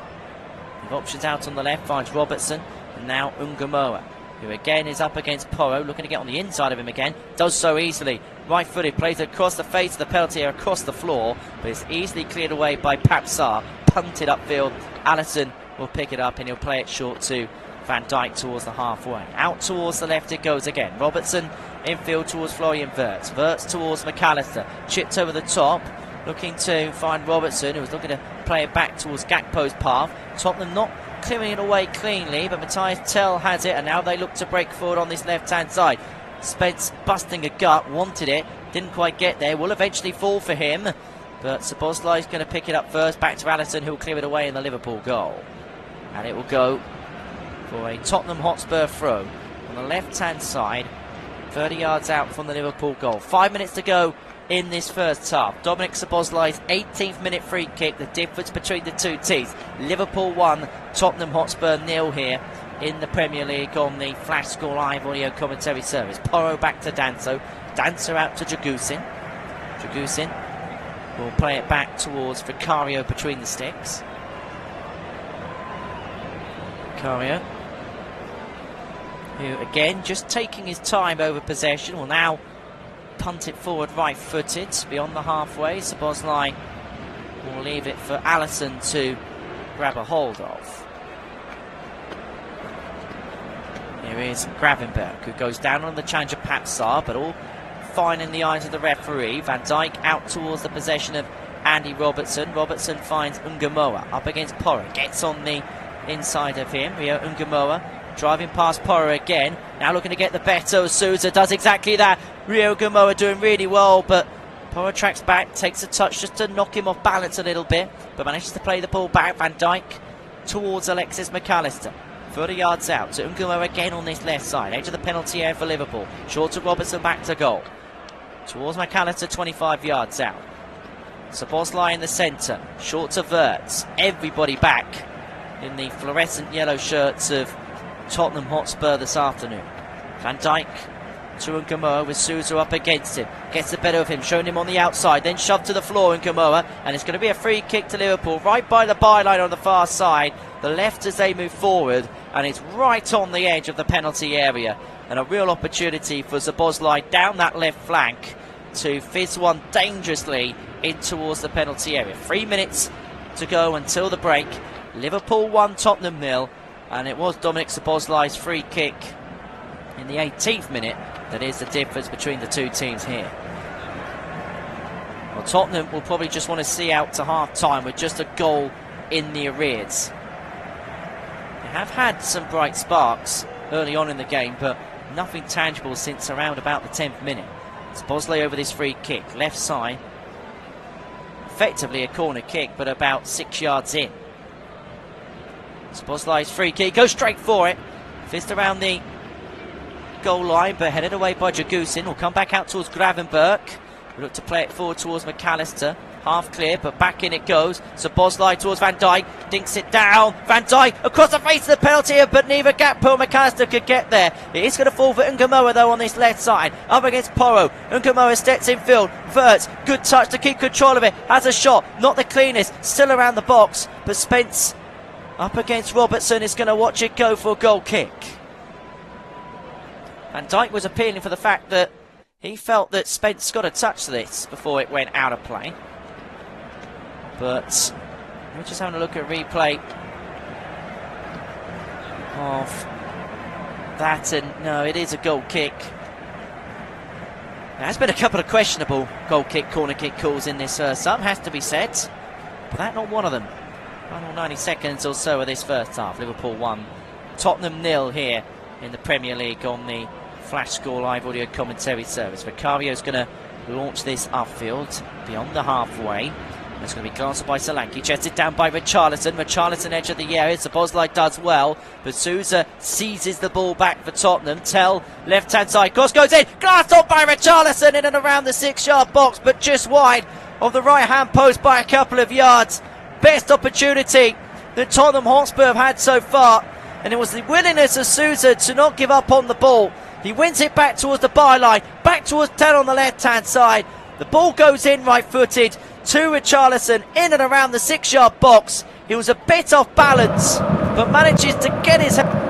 with options out on the left, finds Robertson, and now Ungamoa, who again is up against Porro, looking to get on the inside of him again. Does so easily. Right footed, plays it across the face of the penalty area, across the floor, but it's easily cleared away by Papsar. Punted upfield. Allison will pick it up and he'll play it short to Van Dijk towards the halfway. Out towards the left it goes again. Robertson infield towards Florian Wirtz. Wirtz towards McAllister. Chipped over the top. Looking to find Robertson, who was looking to play it back towards Gakpo's path. Tottenham not clearing it away cleanly, but Matthias Tell has it, and now they look to break forward on this left-hand side. Spence busting a gut, wanted it, didn't quite get there, will eventually fall for him, but Szoboszlai is going to pick it up first, back to Allison, who will clear it away in the Liverpool goal. And it will go for a Tottenham Hotspur throw on the left-hand side, 30 yards out from the Liverpool goal. 5 minutes to go in this first half. Dominic Szoboszlai's 18th minute free kick, the difference between the two teams. Liverpool 1, Tottenham Hotspur 0 here in the Premier League on the Flash Score Live audio commentary service. Porro back to Danso. Danso out to Dragusin. Dragusin will play it back towards Vicario between the sticks. Vicario, who again just taking his time over possession, will now punt it forward right-footed beyond the halfway. Szoboszlai will leave it for Allison to grab a hold of. Here is Gravenberg, who goes down on the challenge of Papsar, but all fine in the eyes of the referee. Van Dijk out towards the possession of Andy Robertson. Robertson finds Ungamoa up against Porro, gets on the inside of him. Rio Ungamoa driving past Porro again, now looking to get the better of Sousa, does exactly that. Rio Ungamoa doing really well, but Porro tracks back, takes a touch just to knock him off balance a little bit, but manages to play the ball back. Van Dijk towards Alexis McAllister, 30 yards out to Ungamoa again on this left side, edge of the penalty area for Liverpool, short to Robertson, back to goal, towards McAllister, 25 yards out. Szoboszlai in the centre, short to Wirtz, everybody back in the fluorescent yellow shirts of Tottenham Hotspur this afternoon. Van Dijk to Nkamoa with Sousa up against him. Gets the better of him, showing him on the outside, then shoved to the floor Nkamoa, and it's going to be a free kick to Liverpool right by the byline on the far side. The left as they move forward, and it's right on the edge of the penalty area. And a real opportunity for Szoboszlai down that left flank to fizz one dangerously in towards the penalty area. 3 minutes to go until the break. Liverpool 1, Tottenham 0, and it was Dominik Szoboszlai's free kick in the 18th minute that is the difference between the two teams here. Well, Tottenham will probably just want to see out to half-time with just a goal in the arrears. They have had some bright sparks early on in the game, but nothing tangible since around about the 10th minute. Szoboszlai over this free kick, left side. Effectively a corner kick, but about 6 yards in. Szoboszlai's free kick, goes straight for it. Fist around the goal line, but headed away by Jagusin. Will come back out towards Gravenberch. We'll look to play it forward towards McAllister. Half clear, but back in it goes. Szoboszlai towards Van Dijk, dinks it down. Van Dijk across the face of the penalty area, but neither Gakpo or McAllister could get there. It is going to fall for Nkamoa though on this left side. Up against Porro. Nkamoa steps in field. Verts, good touch to keep control of it. Has a shot, not the cleanest, still around the box. But Spence up against Robertson is going to watch it go for a goal kick. Van Dijk was appealing for the fact that he felt that Spence got a touch to this before it went out of play. But we're just having a look at replay of that, and no, it is a goal kick. There has been a couple of questionable goal kick, corner kick calls in this some has to be said, but that's not one of them. Final 90 seconds or so of this first half. Liverpool 1, Tottenham 0 here in the Premier League on the Flash Score live audio commentary service. Vicario's going to launch this upfield beyond the halfway. It's going to be glanced by Solanke, chested down by Richarlison. Richarlison edge of the area. Szoboszlai does well, but Sousa seizes the ball back for Tottenham. Tell left hand side, cross goes in, glanced on by Richarlison in and around the 6-yard box, but just wide of the right hand post by a couple of yards. Best opportunity that Tottenham Hotspur have had so far, and it was the willingness of Sousa to not give up on the ball. He wins it back towards the byline, back towards Tell on the left hand side. The ball goes in right footed to Richarlison in and around the 6-yard box. He was a bit off balance, but manages to get his head.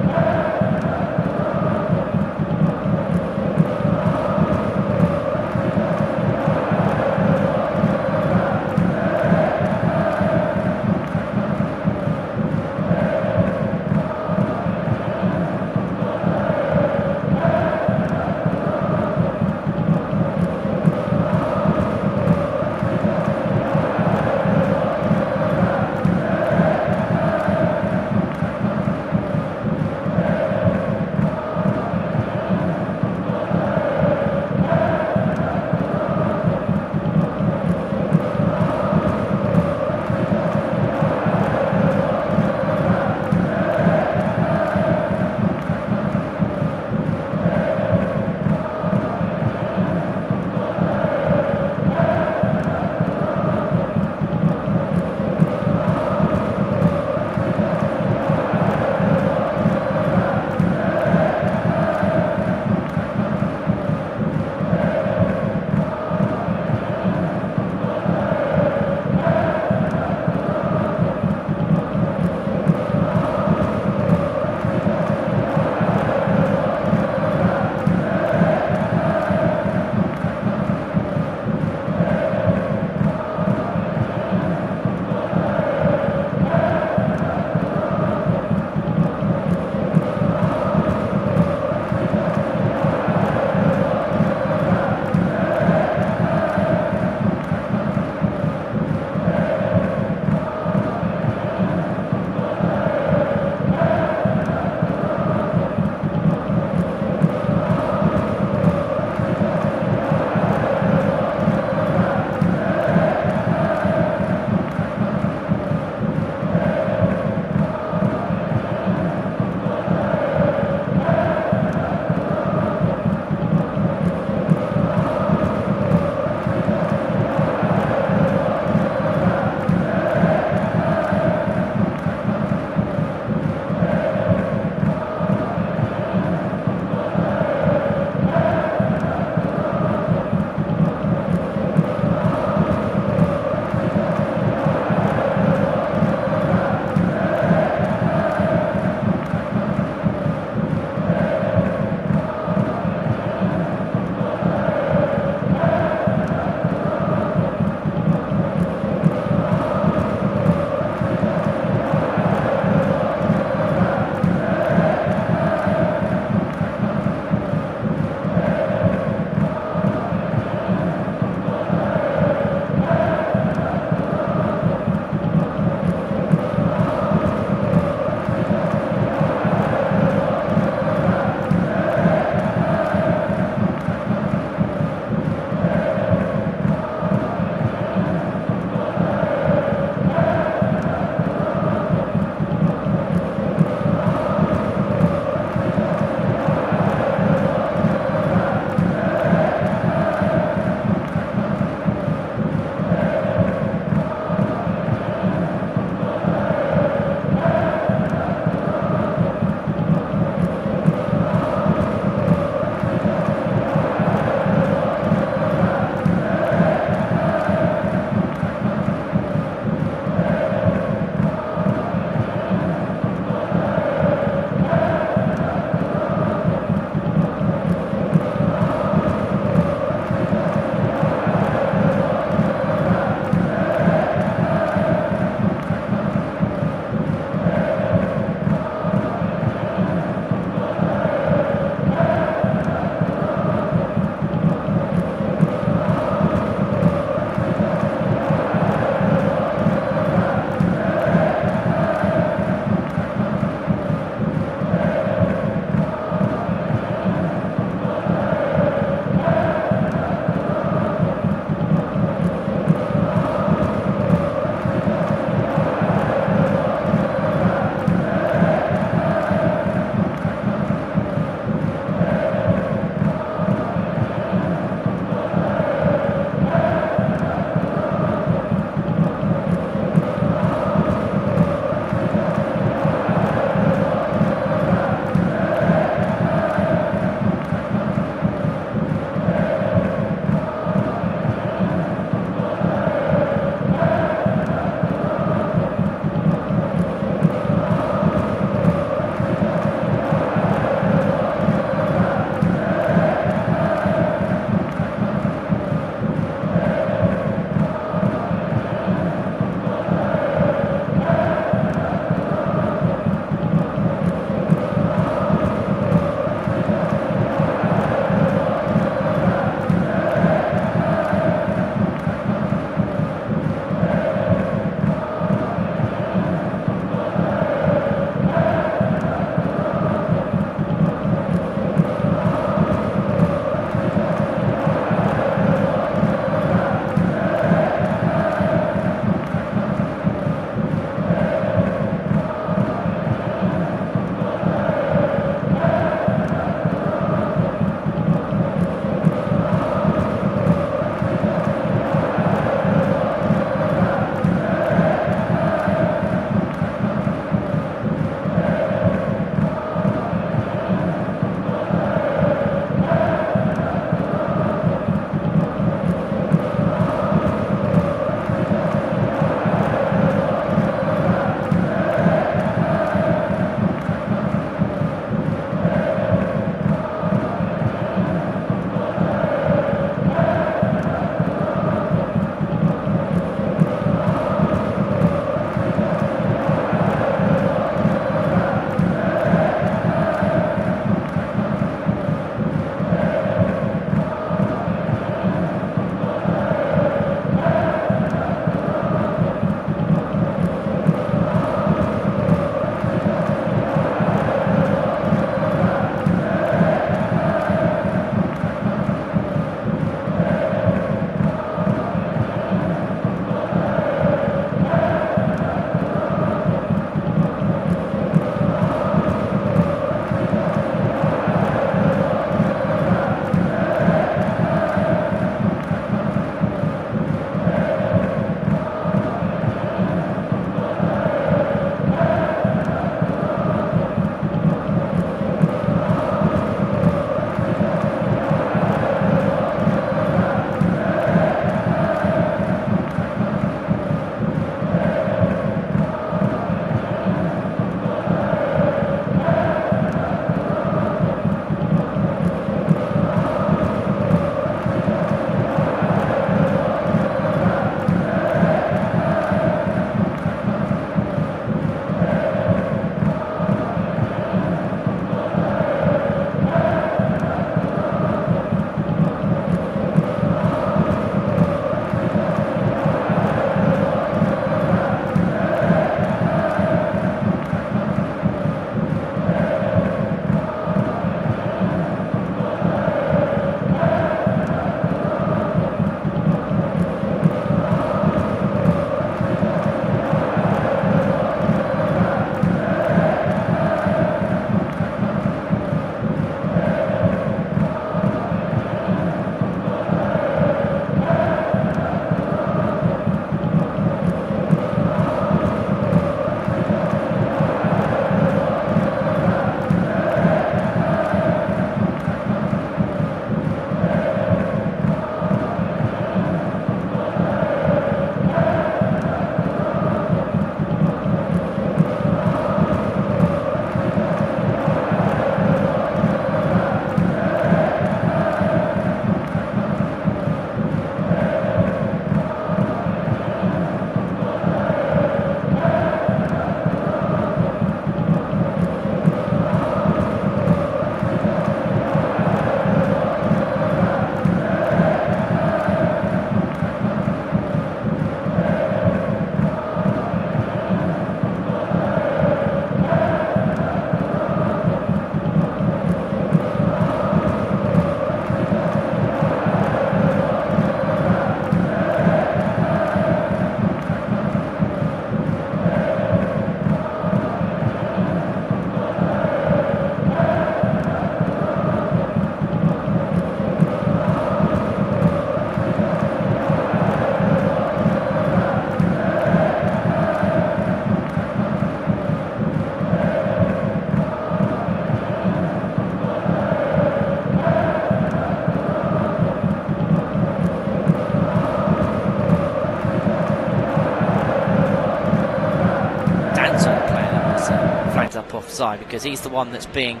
top offside, because he's the one that's being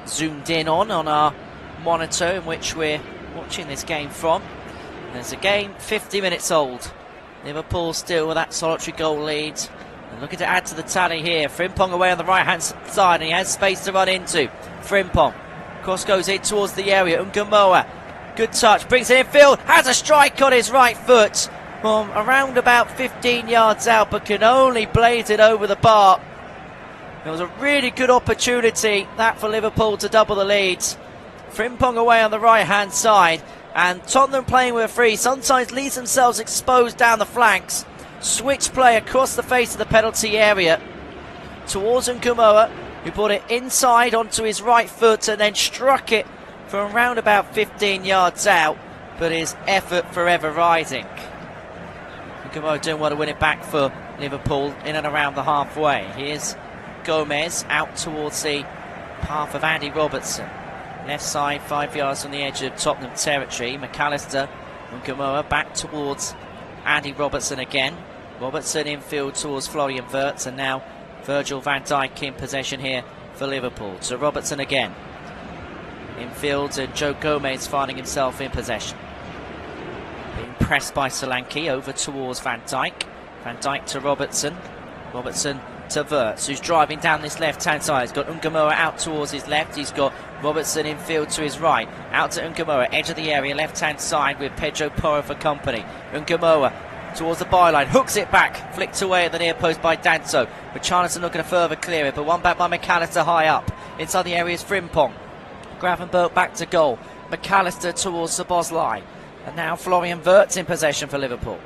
zoomed in on our monitor in which we're watching this game from. There's a game 50 minutes old. Liverpool still with that solitary goal lead. And looking to add to the tally here. Frimpong away on the right-hand side, and he has space to run into. Frimpong. Cross goes in towards the area. Ungamoa. Good touch. Brings it infield. Has a strike on his right foot from around about 15 yards out, but can only blaze it over the bar. It was a really good opportunity, that, for Liverpool to double the lead. Frimpong away on the right-hand side. And Tottenham playing with a free sometimes leaves themselves exposed down the flanks. Switch play across the face of the penalty area towards Ungamoa, who brought it inside onto his right foot and then struck it from around about 15 yards out, but his effort forever rising. Ungamoa doing well to win it back for Liverpool in and around the halfway. Here's Gomez out towards the path of Andy Robertson. Left side, 5 yards from the edge of Tottenham territory. McAllister and Ungamoa back towards Andy Robertson again. Robertson infield towards Florian Wirtz, and now Virgil van Dijk in possession here for Liverpool. So Robertson again. Infield, and Joe Gomez finding himself in possession. Being pressed by Solanke over towards Van Dijk. Van Dijk to Robertson. Robertson to Wirtz, who's driving down this left-hand side. He's got Ungamoa out towards his left. He's got Robertson infield to his right. Out to Ungamoa, edge of the area, left-hand side with Pedro Porro for company. Ungamoa towards the byline, hooks it back, flicked away at the near post by Danso. Richarlison looking to further clear it, but one back by McAllister high up. Inside the area is Frimpong. Gravenberch back to goal. McAllister towards Szoboszlai. And now Florian Wirtz in possession for Liverpool.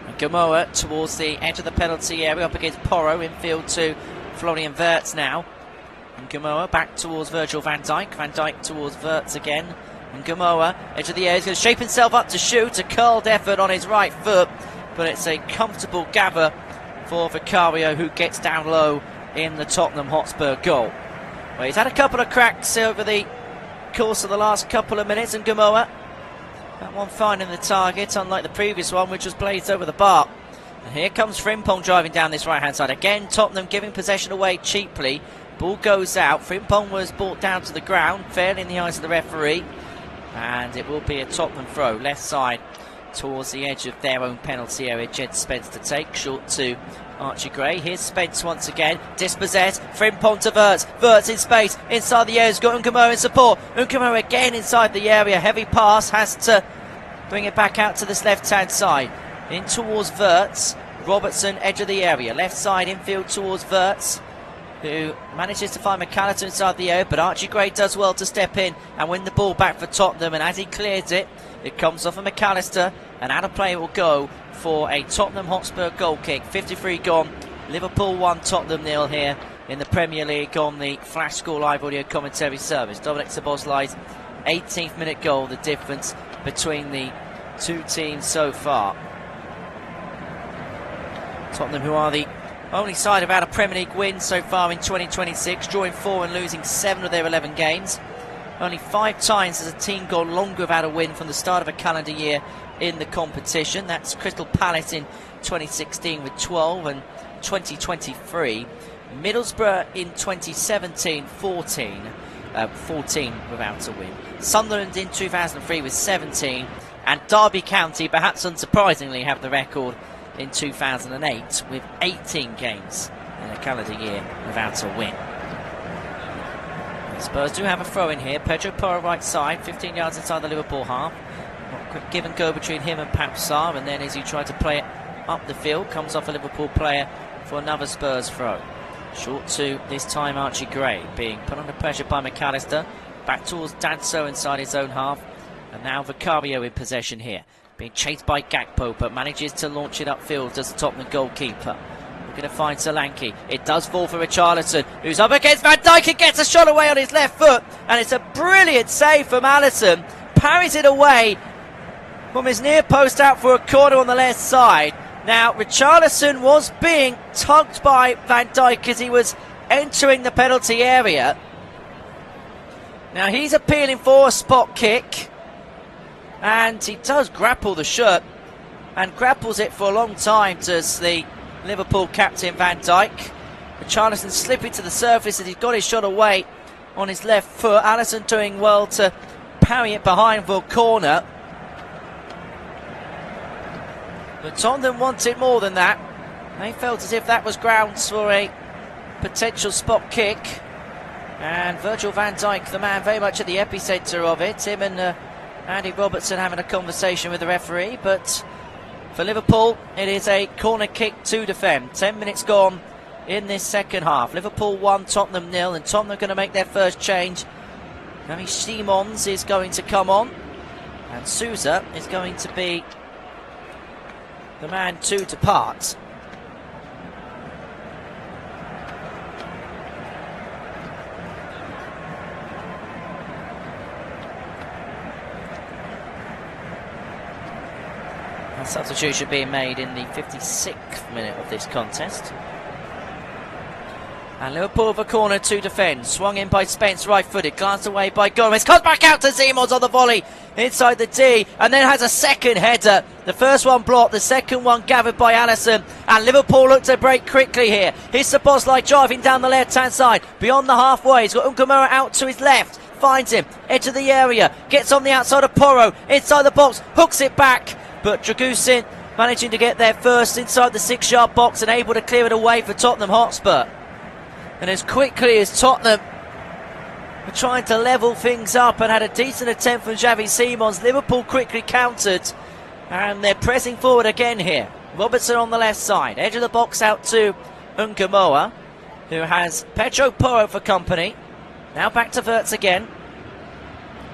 Ungamoa towards the edge of the penalty area up against Porro, infield to Florian Wirtz now. Ungamoa back towards Virgil van Dijk. Van Dijk towards Wirtz again. Ungamoa, edge of the area, he's going to shape himself up to shoot. A curled effort on his right foot, but it's a comfortable gather for Vicario, who gets down low in the Tottenham Hotspur goal. Well, he's had a couple of cracks over the course of the last couple of minutes. Ungamoa, that one finding the target, unlike the previous one, which was blazed over the bar. And here comes Frimpong driving down this right-hand side. Again, Tottenham giving possession away cheaply. Ball goes out. Frimpong was brought down to the ground, fairly in the eyes of the referee. And it will be a Tottenham throw, left side towards the edge of their own penalty area. Jed Spence to take, short to Archie Gray. Here's Spence once again, dispossessed. Frimpong to Wirtz. Wirtz in space, inside the area. He's got Ungamoa in support. Ungamoa again inside the area. Heavy pass, has to bring it back out to this left-hand side. In towards Wirtz. Robertson, edge of the area. Left side, infield towards Wirtz, who manages to find McAllister inside the area, but Archie Gray does well to step in and win the ball back for Tottenham, and as he clears it, it comes off of McAllister, and out of play it will go for a Tottenham Hotspur goal kick. 53 gone, Liverpool 1, Tottenham 0 here in the Premier League on the Flash Score Live audio commentary service. Dominic Szoboszlai's 18th minute goal, the difference between the two teams so far. Tottenham, who are the only side have had a Premier League win so far in 2026, drawing 4 and losing 7 of their 11 games. Only 5 times has a team gone longer without a win from the start of a calendar year in the competition. That's Crystal Palace in 2016 with 12 and 2023. Middlesbrough in 2017, 14 without a win. Sunderland in 2003 with 17. And Derby County, perhaps unsurprisingly, have the record in 2008 with 18 games in a calendar year without a win. The Spurs do have a throw in here. Pedro Porro right side, 15 yards inside the Liverpool half. Quick give and go between him and Papsar, and then as he tried to play it up the field, comes off a Liverpool player for another Spurs throw. Short to this time Archie Gray, being put under pressure by McAllister. Back towards Danso inside his own half, and now Vicario in possession here. Being chased by Gakpo, but manages to launch it upfield as the Tottenham goalkeeper. We're going to find Solanke. It does fall for Richarlison, who's up against Van Dijk and gets a shot away on his left foot. And it's a brilliant save from Alisson. Parries it away from his near post out for a corner on the left side. Now, Richarlison was being tugged by Van Dijk as he was entering the penalty area. Now, he's appealing for a spot kick. And he does grapple the shirt, and grapples it for a long time, does the Liverpool captain Van Dijk. Richarlison slipping to the surface as he's got his shot away on his left foot. Alisson doing well to parry it behind for a corner. But Tottenham wanted more than that. They felt as if that was grounds for a potential spot kick. And Virgil van Dijk, the man very much at the epicentre of it. Him and Andy Robertson having a conversation with the referee. But for Liverpool, it is a corner kick to defend. 10 minutes gone in this second half. Liverpool 1, Tottenham 0, and Tottenham are going to make their first change. Xavi Simons is going to come on, and Sousa is going to be the man to depart. A substitution being made in the 56th minute of this contest. And Liverpool have a corner to defend. Swung in by Spence, right-footed, glanced away by Gomez. Comes back out to Simons on the volley inside the D, and then has a second header. The first one blocked, the second one gathered by Alisson. And Liverpool look to break quickly here. Here's Szoboszlai driving down the left-hand side, beyond the halfway. He's got Ungamura out to his left. Finds him, edge of the area, gets on the outside of Porro, inside the box, hooks it back. But Dragusin managing to get there first inside the 6-yard box and able to clear it away for Tottenham Hotspur. And as quickly as Tottenham were trying to level things up and had a decent attempt from Xavi Simons, Liverpool quickly countered, and they're pressing forward again here. Robertson on the left side, edge of the box out to Ungamoa, who has Pedro Porro for company. Now back to Wirtz again.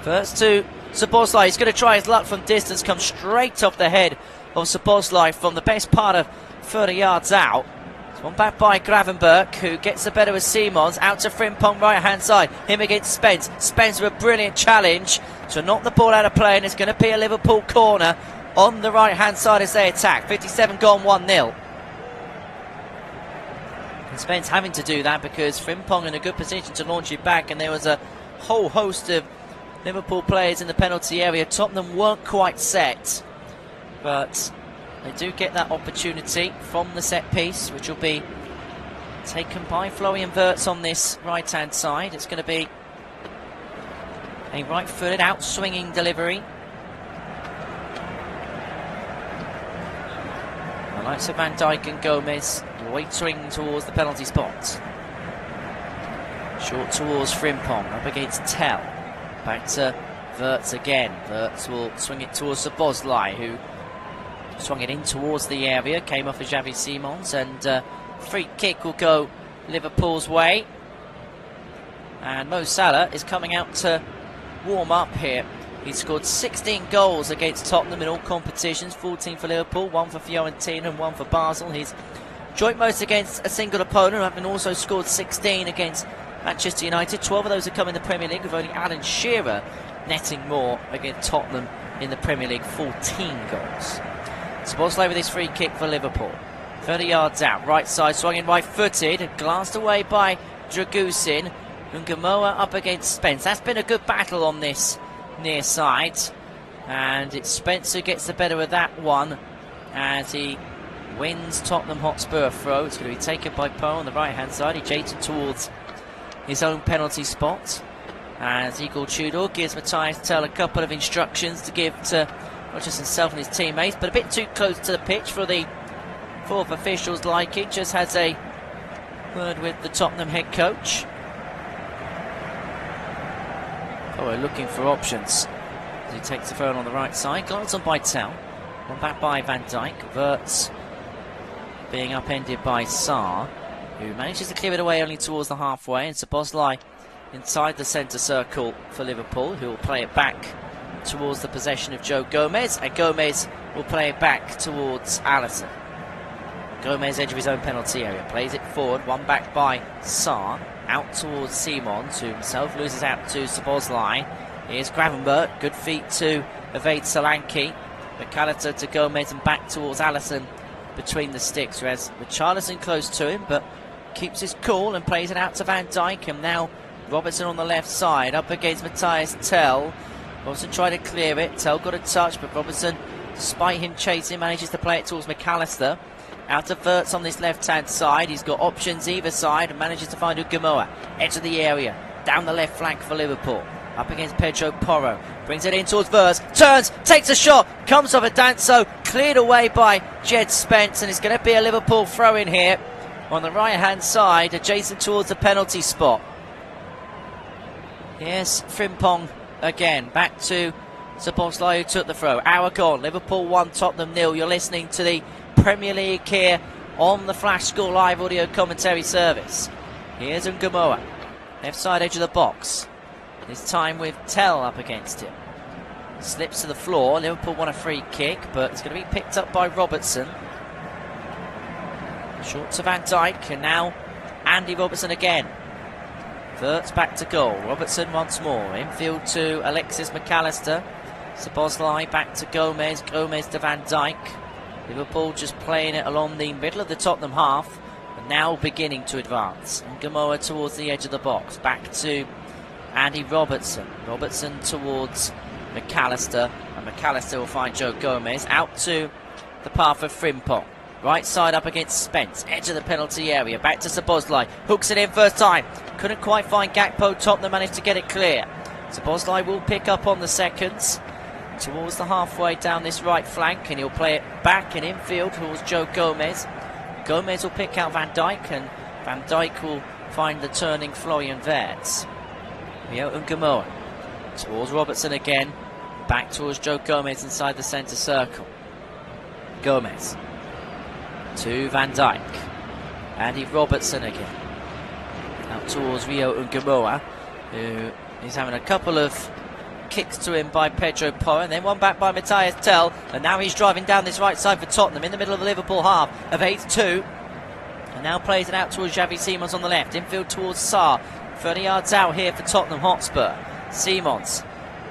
Wirtz to Szoboszlai. He's going to try his luck from distance, comes straight off the head of Szoboszlai from the best part of 30 yards out. One back by Gravenberch, who gets the better of Simons, out to Frimpong right hand side, him against Spence. Spence with a brilliant challenge to knock the ball out of play, and it's going to be a Liverpool corner on the right hand side as they attack. 57 gone, 1-0. And Spence having to do that because Frimpong in a good position to launch it back, and there was a whole host of Liverpool players in the penalty area. Tottenham weren't quite set, but they do get that opportunity from the set piece, which will be taken by Florian Wirtz on this right-hand side. It's going to be a right-footed, out-swinging delivery. The likes of Van Dijk and Gomez waitering towards the penalty spot. Short towards Frimpong, up against Tell. Back to Wirtz again. Wirtz will swing it towards Szoboszlai, who swung it in towards the area, came off of Xavi Simons, and free kick will go Liverpool's way. And Mo Salah is coming out to warm up here. He's scored 16 goals against Tottenham in all competitions, 14 for Liverpool, 1 for Fiorentina and 1 for Basel. He's joint most against a single opponent, having also scored 16 against Manchester United. 12 of those have come in the Premier League, with only Alan Shearer netting more against Tottenham in the Premier League, 14 goals. Szoboszlai with his free kick for Liverpool. 30 yards out, right side, swung in right-footed, and glanced away by Dragusin. Ungamoa up against Spence. That's been a good battle on this near side, and it's Spence who gets the better of that one as he wins Tottenham Hotspur throw. It's going to be taken by Poe on the right-hand side. He jaded towards his own penalty spot as Igor Tudor gives Matthias Tell a couple of instructions to give to not just himself and his teammates, but a bit too close to the pitch for the fourth official's liking. Just has a word with the Tottenham head coach. Oh, we're looking for options. He takes the throw on the right side, glides on by Tell, one back by Van Dijk. Wirtz being upended by Sarr, who manages to clear it away only towards the halfway, and Szoboszlai inside the centre circle for Liverpool, who will play it back towards the possession of Joe Gomez, and Gomez will play it back towards Alisson. Gomez edge of his own penalty area, plays it forward, one back by Sarr, out towards Simons, who himself loses out to Szoboszlai. Here's Gravenberch, good feet to evade Solanke. McAllister to Gomez and back towards Alisson between the sticks, whereas Richarlison close to him, but keeps his cool and plays it out to Van Dijk. And now Robertson on the left side, up against Matthias Tell. Robertson tried to clear it, Tell got a touch, but Robertson, despite him chasing, manages to play it towards McAllister. Out of Wirtz on this left-hand side. He's got options either side and manages to find Ungamoa. Edge of the area. Down the left flank for Liverpool. Up against Pedro Porro. Brings it in towards Wirtz. Turns. Takes a shot. Comes off a Danso. Cleared away by Jed Spence. And it's going to be a Liverpool throw-in here on the right-hand side, adjacent towards the penalty spot. Yes, Frimpong again. Back to Szoboszlai, who took the throw. Hour gone. Liverpool 1, Tottenham 0. You're listening to the Premier League here on the Flash Score Live audio commentary service. Here's Ungamoa. Left side edge of the box. This time with Tell up against him. Slips to the floor. Liverpool want a free kick, but it's going to be picked up by Robertson. Short to Van Dijk, and now Andy Robertson again. Wirtz back to goal. Robertson once more. Infield to Alexis McAllister. Szoboszlai back to Gomez. Gomez to Van Dijk. Liverpool just playing it along the middle of the Tottenham half, and now beginning to advance. Ungamoa towards the edge of the box. Back to Andy Robertson. Robertson towards McAllister, and McAllister will find Joe Gomez. Out to the path of Frimpong. Right side up against Spence. Edge of the penalty area. Back to Szoboszlai. Hooks it in first time. Couldn't quite find Gakpo. Tottenham managed to get it clear. Szoboszlai will pick up on the seconds towards the halfway down this right flank, and he'll play it back and infield towards Joe Gomez. Gomez will pick out Van Dijk, and Van Dijk will find the turning Florian Wirtz. Rio Ungamoa towards Robertson again. Back towards Joe Gomez inside the centre circle. Gomez to Van Dijk. Andy Robertson again. Out towards Rio Ungamoa, who is having a couple of kicks to him by Pedro Porro, and then one back by Matthias Tell, and now he's driving down this right side for Tottenham in the middle of the Liverpool half of 8-2, and now plays it out towards Xavi Simons on the left. Infield towards Sarr. 30 yards out here for Tottenham Hotspur. Simons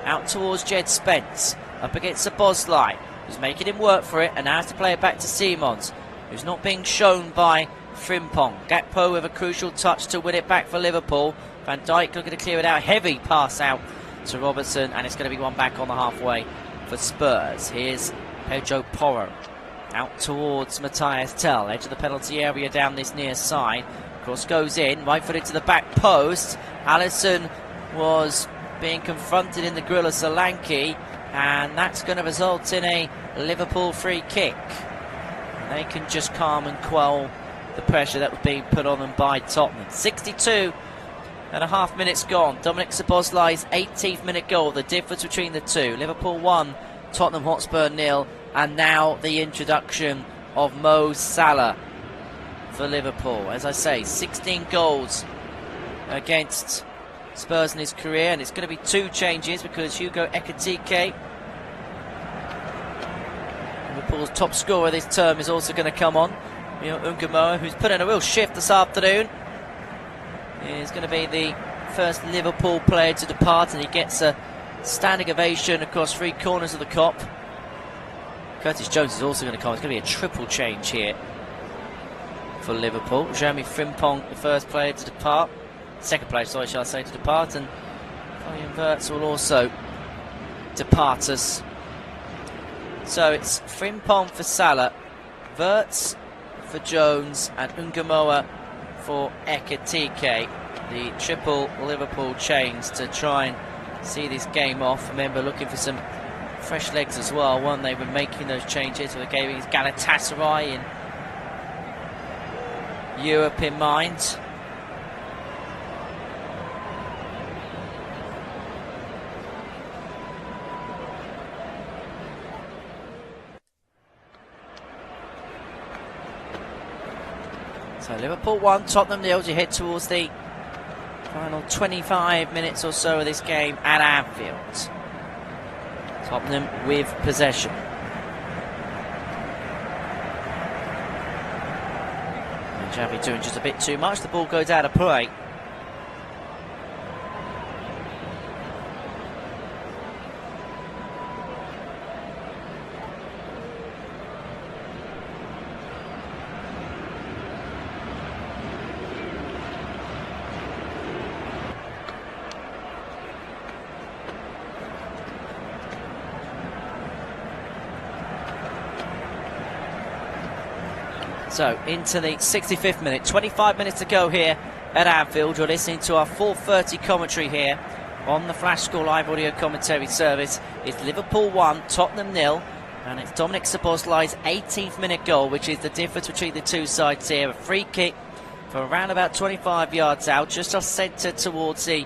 out towards Jed Spence. Up against Szoboszlai, who's making him work for it, and now has to play it back to Simons, who's not being shown by Frimpong. Gakpo with a crucial touch to win it back for Liverpool. Van Dijk looking to clear it out. Heavy pass out to Robertson, and it's going to be one back on the halfway for Spurs. Here's Pedro Porro out towards Matthias Tell. Edge of the penalty area down this near side. Cross goes in, right footed to the back post. Alisson was being confronted in the grill of Solanke, and that's going to result in a Liverpool free kick. And they can just calm and quell the pressure that was being put on them by Tottenham. 62.5 minutes gone. Dominic Szoboszlai's 18th minute goal, the difference between the two. Liverpool 1, Tottenham Hotspur 0, and now the introduction of Mo Salah for Liverpool. As I say, 16 goals against Spurs in his career, and it's going to be 2 changes because Hugo Ekitike, Liverpool's top scorer this term, is also going to come on. Ungamoa, who's put in a real shift this afternoon, is going to be the first Liverpool player to depart, and he gets a standing ovation across 3 corners of the Kop. Curtis Jones is also going to come. It's going to be a triple change here for Liverpool. Jeremy Frimpong, the first player to depart. Second player, sorry, shall I say, to depart. And Florian Wirtz will also depart us. So it's Frimpong for Salah, Wirtz for Jones, and Ungamoa for Ekitike. The triple Liverpool change to try and see this game off. Remember, looking for some fresh legs as well. One, they were making those changes with the game against Galatasaray in Europe in mind. So Liverpool 1, Tottenham 0 as you head towards the final 25 minutes or so of this game at Anfield. Tottenham with possession. And Xavi doing just a bit too much. The ball goes out of play. So into the 65th minute, 25 minutes to go here at Anfield. You're listening to our 4:30 commentary here on the Flash Score Live audio commentary service. It's Liverpool 1, Tottenham 0, and it's Dominic Szoboszlai's 18th minute goal, which is the difference between the two sides here. A free kick from around about 25 yards out, just off centre towards the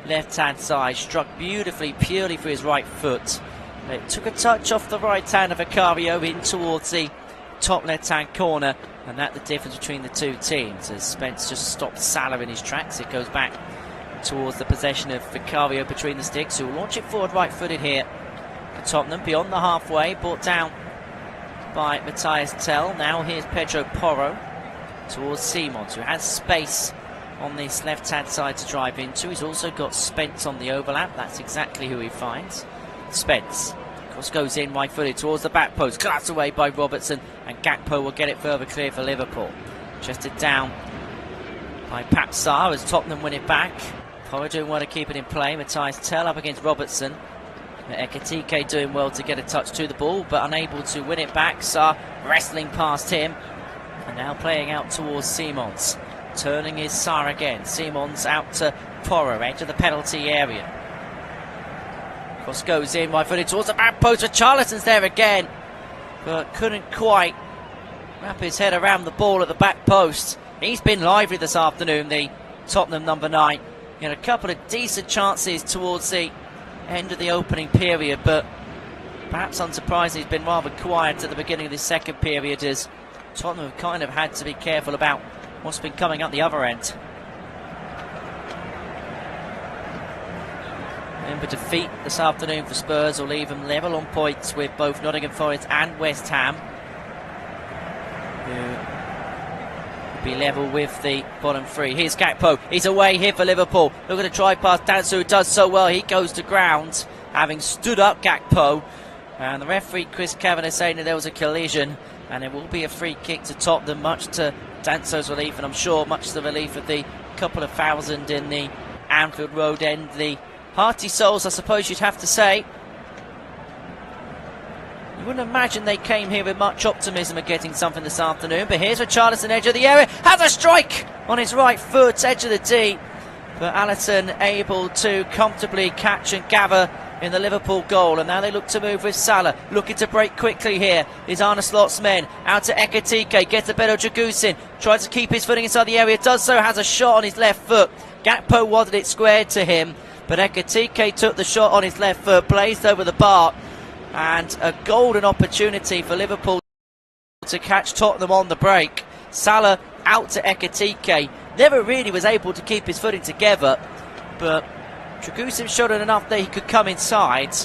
left-hand side, struck beautifully, purely for his right foot. It took a touch off the right hand of Vicario in towards the top left-hand corner, and that's the difference between the two teams, as Spence just stopped Salah in his tracks. It goes back towards the possession of Vicario between the sticks, who will launch it forward right-footed here for Tottenham, beyond the halfway, brought down by Matthias Tell. Now here's Pedro Porro towards Simons, who has space on this left-hand side to drive into. He's also got Spence on the overlap. That's exactly who he finds. Spence, of course, goes in right-footed towards the back post, clapped away by Robertson, and Gakpo will get it further clear for Liverpool. Chested down by Pape Sarr as Tottenham win it back. Porro doing well to keep it in play. Matthias Tell up against Robertson. Ekitike doing well to get a touch to the ball, but unable to win it back. Sarr wrestling past him, and now playing out towards Simons. Turning is Sarr again. Simons out to Porro, edge of the penalty area. Cross goes in, right-footed towards the back post. Richarlison's there again, but couldn't quite wrap his head around the ball at the back post. He's been lively this afternoon, the Tottenham number 9. He had a couple of decent chances towards the end of the opening period, but perhaps unsurprisingly he's been rather quiet at the beginning of the second period, as Tottenham have kind of had to be careful about what's been coming up the other end. Remember, defeat this afternoon for Spurs will leave them level on points with both Nottingham Forest and West Ham, who will be level with the bottom three. Here's Gakpo. He's away here for Liverpool. Look at the drive past Danso, who does so well. He goes to ground, having stood up Gakpo. And the referee, Chris Kavanagh, saying that there was a collision, and it will be a free kick to Tottenham, much to Danso's relief, and I'm sure much to the relief of the couple of thousand in the Anfield Road end. The hearty souls, I suppose you'd have to say. You wouldn't imagine they came here with much optimism of getting something this afternoon, but here's Richarlison, edge of the area, has a strike on his right foot, edge of the D, but Alisson able to comfortably catch and gather in the Liverpool goal, and now they look to move with Salah, looking to break quickly here is Arne Slot's men, out to Ekitike, gets a bit of Dragusin, tries to keep his footing inside the area, does so, has a shot on his left foot. Gakpo wanted it squared to him, but Ekitike took the shot on his left foot, blazed over the bar, and a golden opportunity for Liverpool to catch Tottenham on the break. Salah out to Ekitike, never really was able to keep his footing together, but Dragusin showed it enough that he could come inside,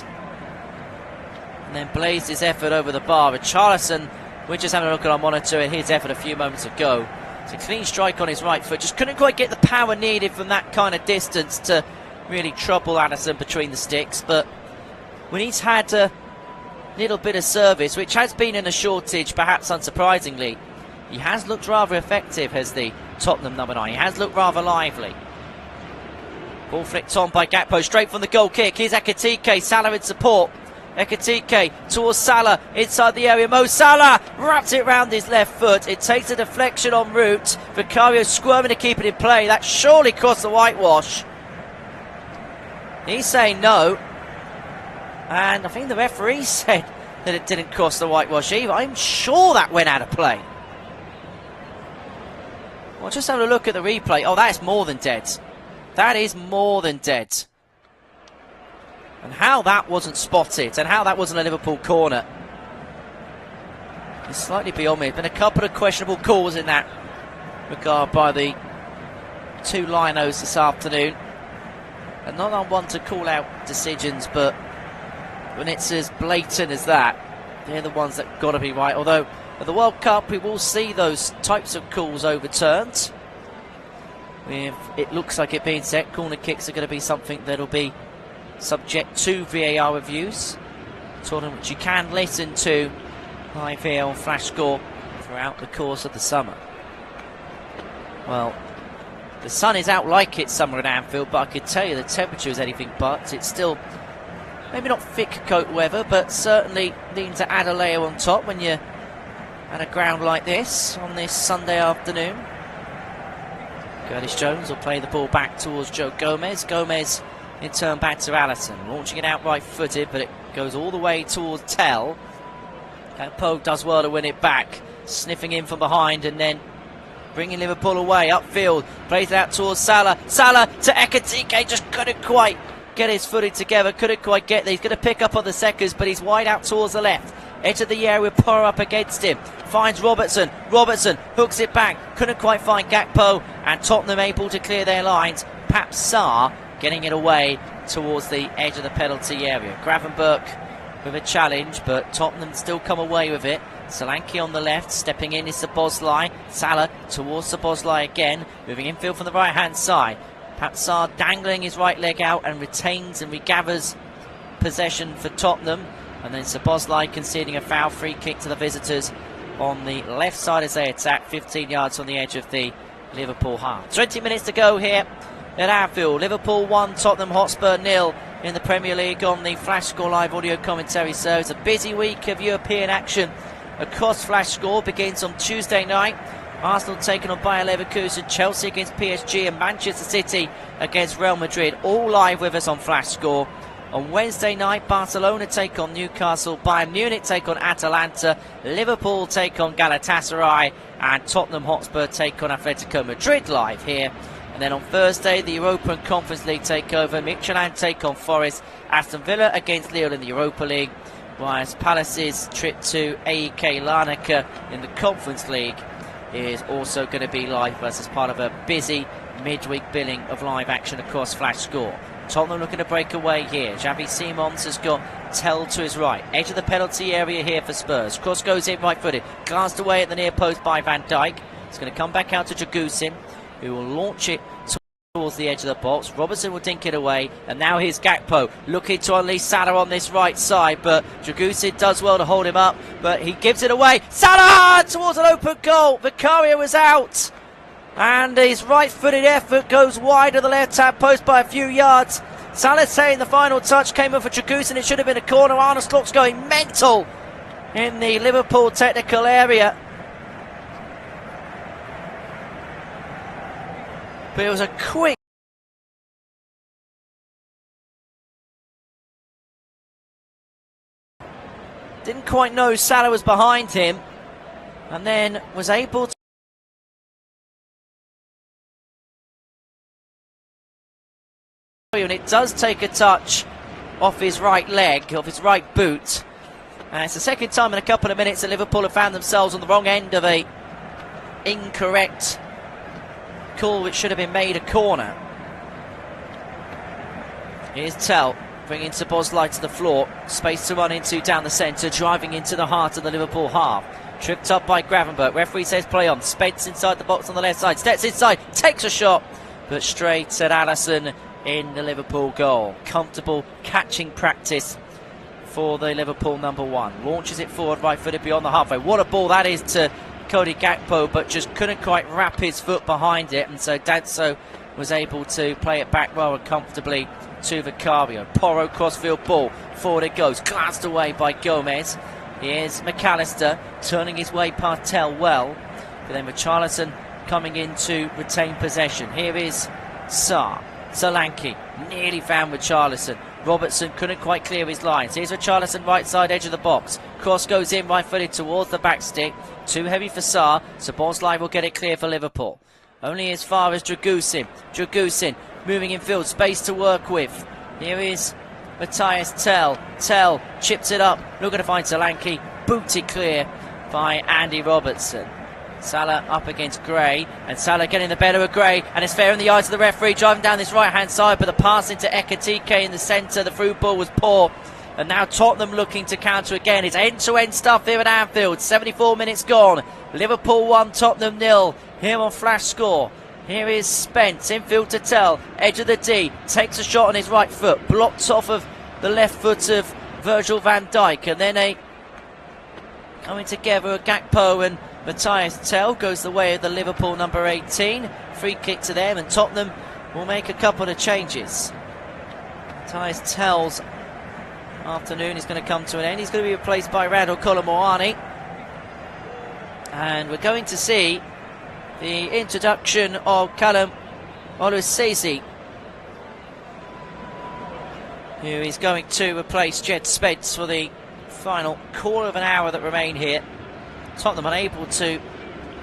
and then blazed his effort over the bar. Richarlison, we're just having a look at our monitor at his effort a few moments ago. It's a clean strike on his right foot, just couldn't quite get the power needed from that kind of distance to really trouble Alisson between the sticks. But when he's had a little bit of service, which has been in a shortage, perhaps unsurprisingly, he has looked rather effective as the Tottenham number 9. He has looked rather lively. Ball flicked on by Gakpo, straight from the goal kick. Here's Ekitike, Salah in support. Ekitike towards Salah, inside the area. Mo Salah wraps it round his left foot. It takes a deflection en route. Vicario squirming to keep it in play. That surely crossed the whitewash. He's saying no. And I think the referee said that it didn't cross the whitewash either. I'm sure that went out of play. Well, just have a look at the replay. Oh, that's more than dead. That is more than dead. And how that wasn't spotted, and how that wasn't a Liverpool corner, is slightly beyond me. There's been a couple of questionable calls in that regard by the two linos this afternoon. And not on one to call out decisions, but when it's as blatant as that, they're the ones that got to be right. Although at the World Cup we will see those types of calls overturned. It looks like it being said, corner kicks are going to be something that'll be subject to VAR reviews, tournament which you can listen to live here on Flash Score throughout the course of the summer. Well, the sun is out like it's summer at Anfield, but I could tell you the temperature is anything but. It's still maybe not thick coat weather, but certainly needing to add a layer on top when you're at a ground like this on this Sunday afternoon. Curtis Jones will play the ball back towards Joe Gomez. Gomez in turn back to Allison, launching it out right-footed, but it goes all the way towards Tell. Poe does well to win it back, sniffing in from behind and then bringing Liverpool away upfield. Plays it out towards Salah. Salah to Ekitike, just couldn't quite get his footing together, couldn't quite get there. He's going to pick up on the seconds, but he's wide out towards the left. Edge of the area with Porro up against him. Finds Robertson. Robertson hooks it back. Couldn't quite find Gakpo, and Tottenham able to clear their lines. Perhaps Sarr getting it away towards the edge of the penalty area. Gravenberch with a challenge, but Tottenham still come away with it. Solanke on the left, stepping in is Szoboszlai. Salah towards Szoboszlai again, moving infield from the right hand side. Perhaps Sarr dangling his right leg out and retains and regathers possession for Tottenham. And then Szoboszlai conceding a foul, free kick to the visitors on the left side as they attack, 15 yards on the edge of the Liverpool half. 20 minutes to go here at Anfield. Liverpool 1, Tottenham Hotspur 0 in the Premier League on the Flash Score Live audio commentary. So it's a busy week of European action across Flash Score. Begins on Tuesday night. Arsenal taking on Bayer Leverkusen, Chelsea against PSG, and Manchester City against Real Madrid. All live with us on Flash Score. On Wednesday night, Barcelona take on Newcastle, Bayern Munich take on Atalanta, Liverpool take on Galatasaray, and Tottenham Hotspur take on Atletico Madrid live here. And then on Thursday, the Europa and Conference League takeover, Midtjylland take on Forest, Aston Villa against Lille in the Europa League, whilst Palace's trip to AEK Larnaca in the Conference League is also going to be live for us as part of a busy midweek billing of live action across Flash Score. Tottenham looking to break away here. Xavi Simons has got Tell to his right. Edge of the penalty area here for Spurs. Cross goes in right-footed. Glanced away at the near post by Van Dijk. It's going to come back out to Dragusin, who will launch it towards the edge of the box. Robertson will dink it away. And now here's Gakpo looking to unleash Salah on this right side. But Dragusin does well to hold him up. But he gives it away. Salah towards an open goal. Vicario was out. And his right-footed effort goes wide of the left-hand post by a few yards. Salah saying the final touch came off for Dragusin. It should have been a corner. Arne Slot's going mental in the Liverpool technical area. But it was a quick... Didn't quite know Salah was behind him. And then was able to... And it does take a touch off his right leg, off his right boot. And it's the second time in a couple of minutes that Liverpool have found themselves on the wrong end of a incorrect call which should have been made a corner. Here's Tell bringing Szoboszlai to the floor. Space to run into down the centre, driving into the heart of the Liverpool half. Tripped up by Gravenberch. Referee says play on. Spence inside the box on the left side. Steps inside, takes a shot, but straight at Allison in the Liverpool goal. Comfortable catching practice for the Liverpool number one. Launches it forward right-footed beyond the halfway. What a ball that is to Cody Gakpo, but just couldn't quite wrap his foot behind it, and so Danso was able to play it back well and comfortably to Vicario. Porro crossfield ball. Forward it goes. Glanced away by Gomez. Here's McAllister turning his way past Tell well. But then Richarlison coming in to retain possession. Here is Sarr. Solanke nearly found Richarlison. Robertson couldn't quite clear his lines. Here's Richarlison right side edge of the box. Cross goes in right footed towards the back stick. Too heavy for Sarr. Szoboszlai will get it clear for Liverpool. Only as far as Dragusin. Dragusin moving in field. Space to work with. Here is Matthias Tell. Tell chips it up. Looking to find Solanke. Booted clear by Andy Robertson. Salah up against Gray, and Salah getting the better of Gray, and it's fair in the eyes of the referee, driving down this right hand side, but the pass into Ekitike in the centre, the through ball was poor, and now Tottenham looking to counter again. It's end-to-end stuff here at Anfield. 74 minutes gone. Liverpool 1, Tottenham 0 here on Flash Score. Here is Spence, infield to Tell, edge of the D, takes a shot on his right foot, blocked off of the left foot of Virgil van Dijk, and then a coming together of Gakpo and Matthias Tell goes the way of the Liverpool number 18. Free kick to them, and Tottenham will make a couple of changes. Matthias Tell's afternoon is going to come to an end. He's going to be replaced by Randall Colomuani. And we're going to see the introduction of Callum Oluseyi, who is going to replace Jed Spence for the final quarter of an hour that remain here. Tottenham unable to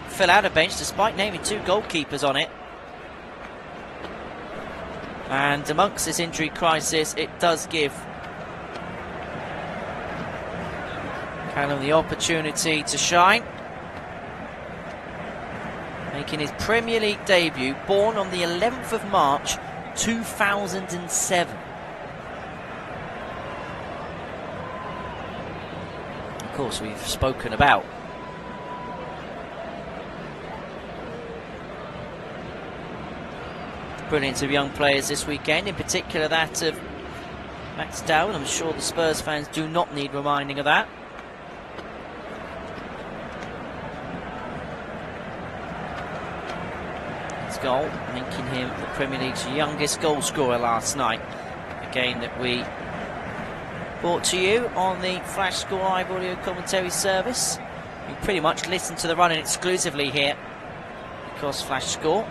fill out a bench despite naming 2 goalkeepers on it. And amongst this injury crisis, it does give Callum the opportunity to shine, making his Premier League debut, born on the 11th of March 2007. Of course, we've spoken about brilliance of young players this weekend, in particular that of Max Dowell. I'm sure the Spurs fans do not need reminding of that. His goal making him the Premier League's youngest goal scorer last night, a game that we brought to you on the Flash Score Live audio commentary service. You pretty much listen to the run-in exclusively here because Flash Score,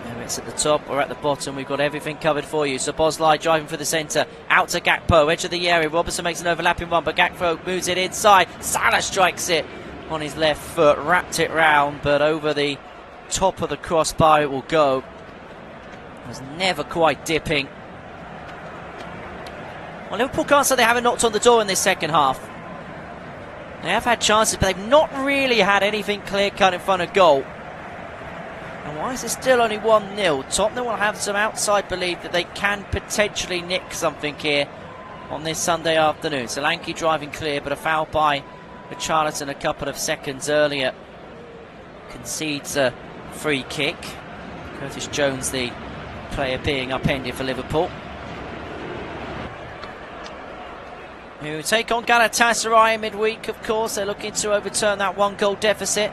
whether it's at the top or at the bottom, we've got everything covered for you. So Boslai driving for the centre, out to Gakpo, edge of the area. Robertson makes an overlapping one, but Gakpo moves it inside. Salah strikes it on his left foot, wrapped it round, but over the top of the crossbar it will go. It was never quite dipping. Well, Liverpool can't say they haven't knocked on the door in this second half. They have had chances, but they've not really had anything clear-cut in front of goal. And why is it still only 1-0? Tottenham will have some outside belief that they can potentially nick something here on this Sunday afternoon. Solanke driving clear, but a foul by Richarlison a couple of seconds earlier concedes a free kick. Curtis Jones, the player being upended for Liverpool, who take on Galatasaray in midweek. Of course, they're looking to overturn that 1-goal deficit,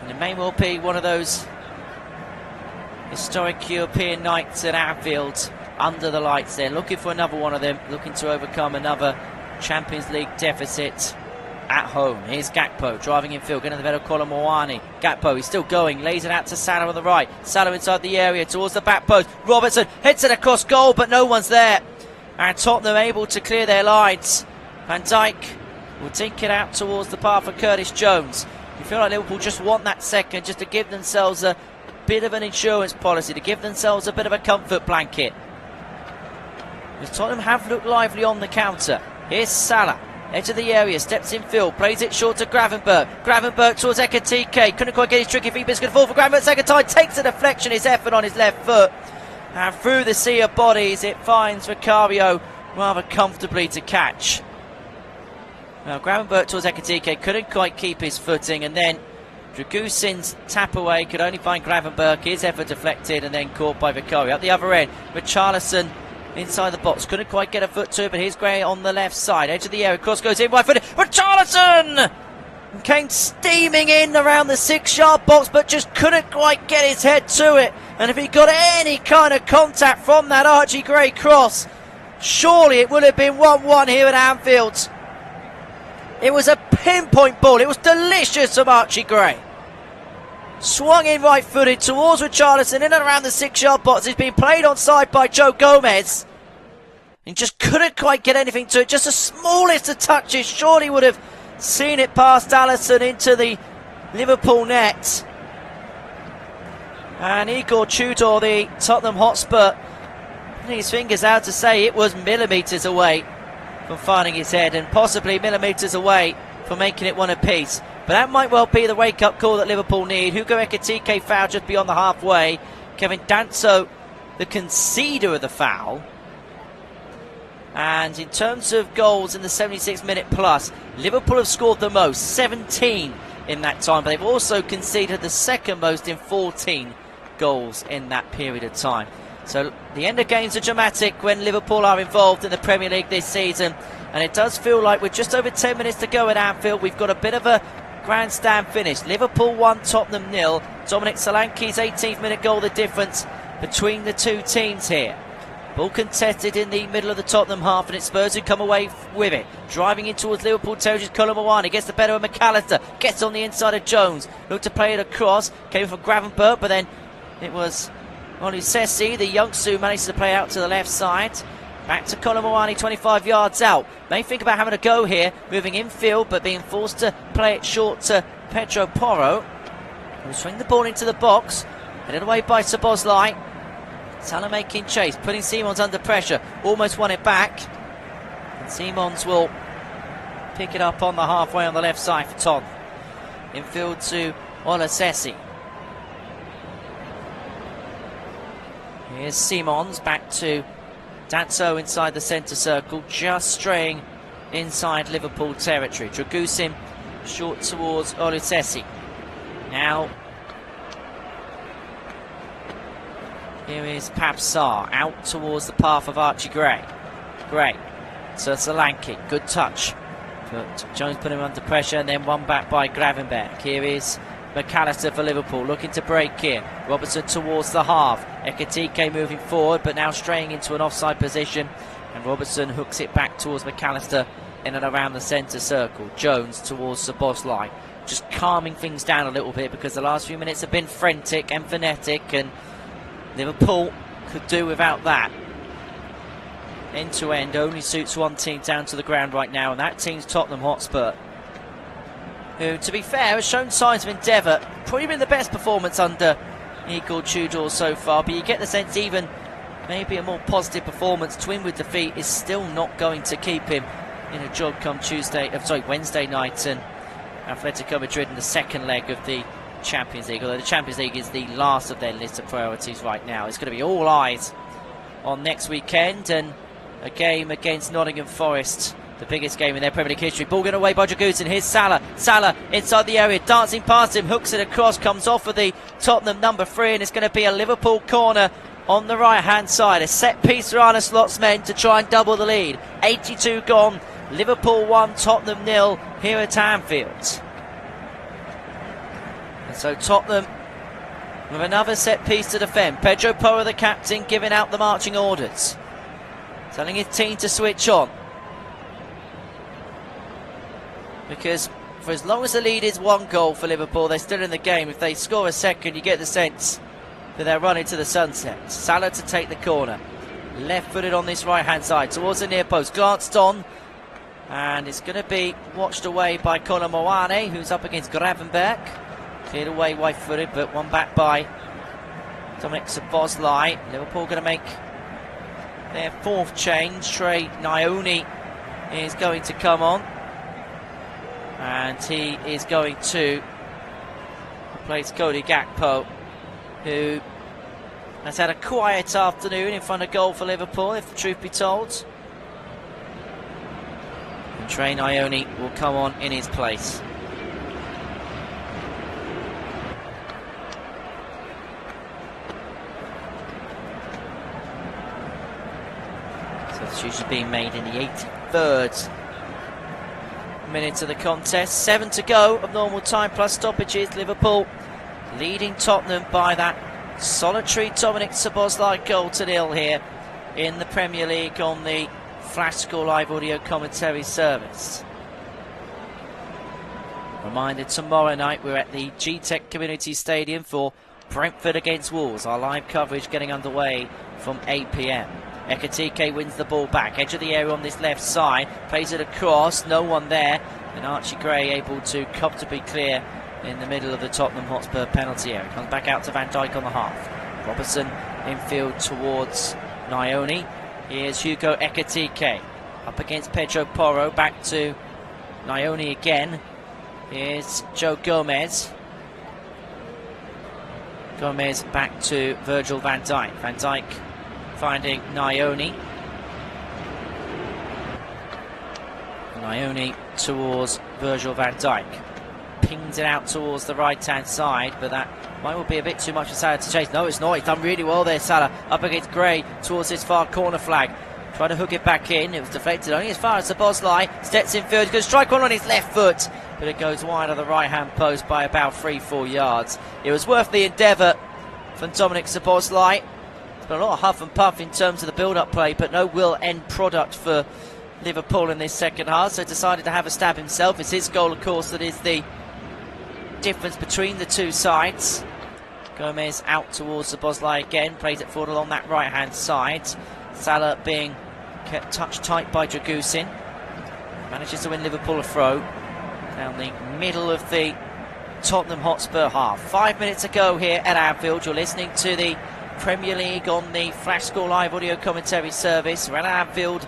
and it may well be one of those historic European nights at Anfield under the lights. They're looking for another one of them, looking to overcome another Champions League deficit at home. Here's Gakpo driving in field, getting the better of Kolo Muani. Gakpo, he's still going, lays it out to Salah on the right. Salah inside the area towards the back post. Robertson hits it across goal, but no one's there. And Tottenham able to clear their lines. Van Dijk will take it out towards the path of Curtis Jones. You feel like Liverpool just want that second, just to give themselves a bit of an insurance policy, to give themselves a bit of a comfort blanket. Because Tottenham have looked lively on the counter. Here's Salah, edge of the area, steps in field, plays it short to Gravenberch. Gravenberch towards Ekitike, couldn't quite get his tricky feet, but it's going to fall for Gravenberch second time, takes a deflection, his effort on his left foot. And through the sea of bodies, it finds Vicario rather comfortably to catch. Now, Gravenberch towards Ekitike, couldn't quite keep his footing, and then Dragusin's tap away could only find Gravenberch, his effort deflected, and then caught by Vicario. At the other end, Richarlison inside the box, couldn't quite get a foot to it, but here's Gray on the left side, edge of the area, cross goes in, right footed, Richarlison! Came steaming in around the 6-yard box, but just couldn't quite get his head to it. And if he got any kind of contact from that Archie Gray cross, surely it would have been 1-1 here at Anfield. It was a pinpoint ball. It was delicious from Archie Gray. Swung in right-footed towards Richarlison, in and around the 6-yard box. He's been played onside by Joe Gomez. And just couldn't quite get anything to it. Just the smallest of touches. Surely would have seen it past Alisson into the Liverpool net. And Igor Tudor, the Tottenham Hotspur, putting his fingers out to say it was millimetres away from finding his head, and possibly millimetres away from making it one apiece. But that might well be the wake-up call that Liverpool need. Hugo Ekitike foul just beyond the halfway. Kevin Danso, the conceder of the foul. And in terms of goals in the 76-minute plus, Liverpool have scored the most, 17 in that time, but they've also conceded the second most in 14 goals in that period of time. So the end of games are dramatic when Liverpool are involved in the Premier League this season, and it does feel like with just over 10 minutes to go at Anfield, we've got a bit of a grandstand finish. Liverpool 1, Tottenham 0. Dominic Solanke's 18th minute goal, the difference between the two teams here. Ball contested in the middle of the Tottenham half, and it's Spurs who come away with it. Driving in towards Liverpool territory, Colomwani gets the better of McAllister, gets on the inside of Jones, looked to play it across, came from Gravenberch, but then it was Oluseyi, the youngster, who managed to play out to the left side. Back to Colomwani, 25 yards out. May think about having a go here, moving infield, but being forced to play it short to Pedro Porro, who will swing the ball into the box, headed away by Szoboszlai. Salah making chase, putting Simons under pressure, almost won it back, and Simons will pick it up on the halfway on the left side for Tottenham. Infield to Oluseyi. Here's Simons, back to Danso inside the centre circle, just straying inside Liverpool territory. Dragusin short towards Oluseyi. Now here is Pabsar out towards the path of Archie Gray. Gray to Solanke, good touch, but Jones put him under pressure, and then one back by Gravenberch. Here is McAllister for Liverpool, looking to break here. Robertson towards the half. Ekitike moving forward, but now straying into an offside position, and Robertson hooks it back towards McAllister in and around the centre circle. Jones towards Szoboszlai, just calming things down a little bit, because the last few minutes have been frantic and frenetic, and Liverpool could do without that. End to end only suits one team down to the ground right now, and that team's Tottenham Hotspur, who, to be fair, has shown signs of endeavour. Probably been the best performance under Igor Tudor so far, but you get the sense even maybe a more positive performance twinned with defeat is still not going to keep him in a job come Wednesday night, and Atletico Madrid in the second leg of the Champions League, although the Champions League is the last of their list of priorities right now. It's going to be all eyes on next weekend, and a game against Nottingham Forest, the biggest game in their Premier League history. Ball getting away by Dragusin. Here's Salah. Salah inside the area, dancing past him, hooks it across, comes off of the Tottenham number 3, and it's going to be a Liverpool corner on the right hand side. A set piece for Arne Slot's men to try and double the lead. 82 gone, Liverpool 1, Tottenham 0 here at Anfield. So Tottenham with another set piece to defend. Pedro Porro, the captain, giving out the marching orders, telling his team to switch on, because for as long as the lead is 1 goal for Liverpool, they're still in the game. If they score a second, you get the sense that they're running to the sunset. Salah to take the corner, left-footed on this right-hand side towards the near post, glanced on, and it's going to be watched away by Colomwani, who's up against Gravenberch. Cleared away right-footed, but one back by Dominic Szoboszlai. Liverpool going to make their 4th change. Trey Nyoni is going to come on, and he is going to replace Cody Gakpo, who has had a quiet afternoon in front of goal for Liverpool, if the truth be told. And Trey Nyoni will come on in his place. Substitution being made in the 83rd minute of the contest. 7 to go of normal time plus stoppages. Liverpool leading Tottenham by that solitary Dominic Szoboszlai goal to 0 here in the Premier League on the Flash Score Live audio commentary service. Reminder, tomorrow night we're at the G-Tech Community Stadium for Brentford against Wolves. Our live coverage getting underway from 8 p.m. Ekitike wins the ball back, edge of the area on this left side, plays it across, no one there, and Archie Gray able to comfortably clear in the middle of the Tottenham Hotspur penalty area. Comes back out to Van Dijk on the half. Robertson infield towards Nyoni. Here's Hugo Ekitike up against Pedro Porro, back to Nyoni again. Here's Joe Gomez. Gomez back to Virgil van Dijk. Van Dijk finding Nyoni. Nyoni towards Virgil van Dijk. Pings it out towards the right-hand side, but that might well be a bit too much for Salah to chase. No, it's not. He's done really well there, Salah. Up against Gray towards his far corner flag. Trying to hook it back in. It was deflected only as far as Szoboszlai. Steps in field. He's going to strike one on his left foot, but it goes wide of the right-hand post by about 3-4 yards. It was worth the endeavour from Dominic Szoboszlai. It's been a lot of huff and puff in terms of the build-up play, but no real end product for Liverpool in this second half, so decided to have a stab himself. It's his goal, of course, that is the difference between the two sides. Gomez out towards Szoboszlai again, plays it forward along that right-hand side. Salah being kept touch tight by Dragusin. Manages to win Liverpool a throw down the middle of the Tottenham Hotspur half. 5 minutes to go here at Anfield. You're listening to the Premier League on the Flash Score Live audio commentary service. We're at Anfield,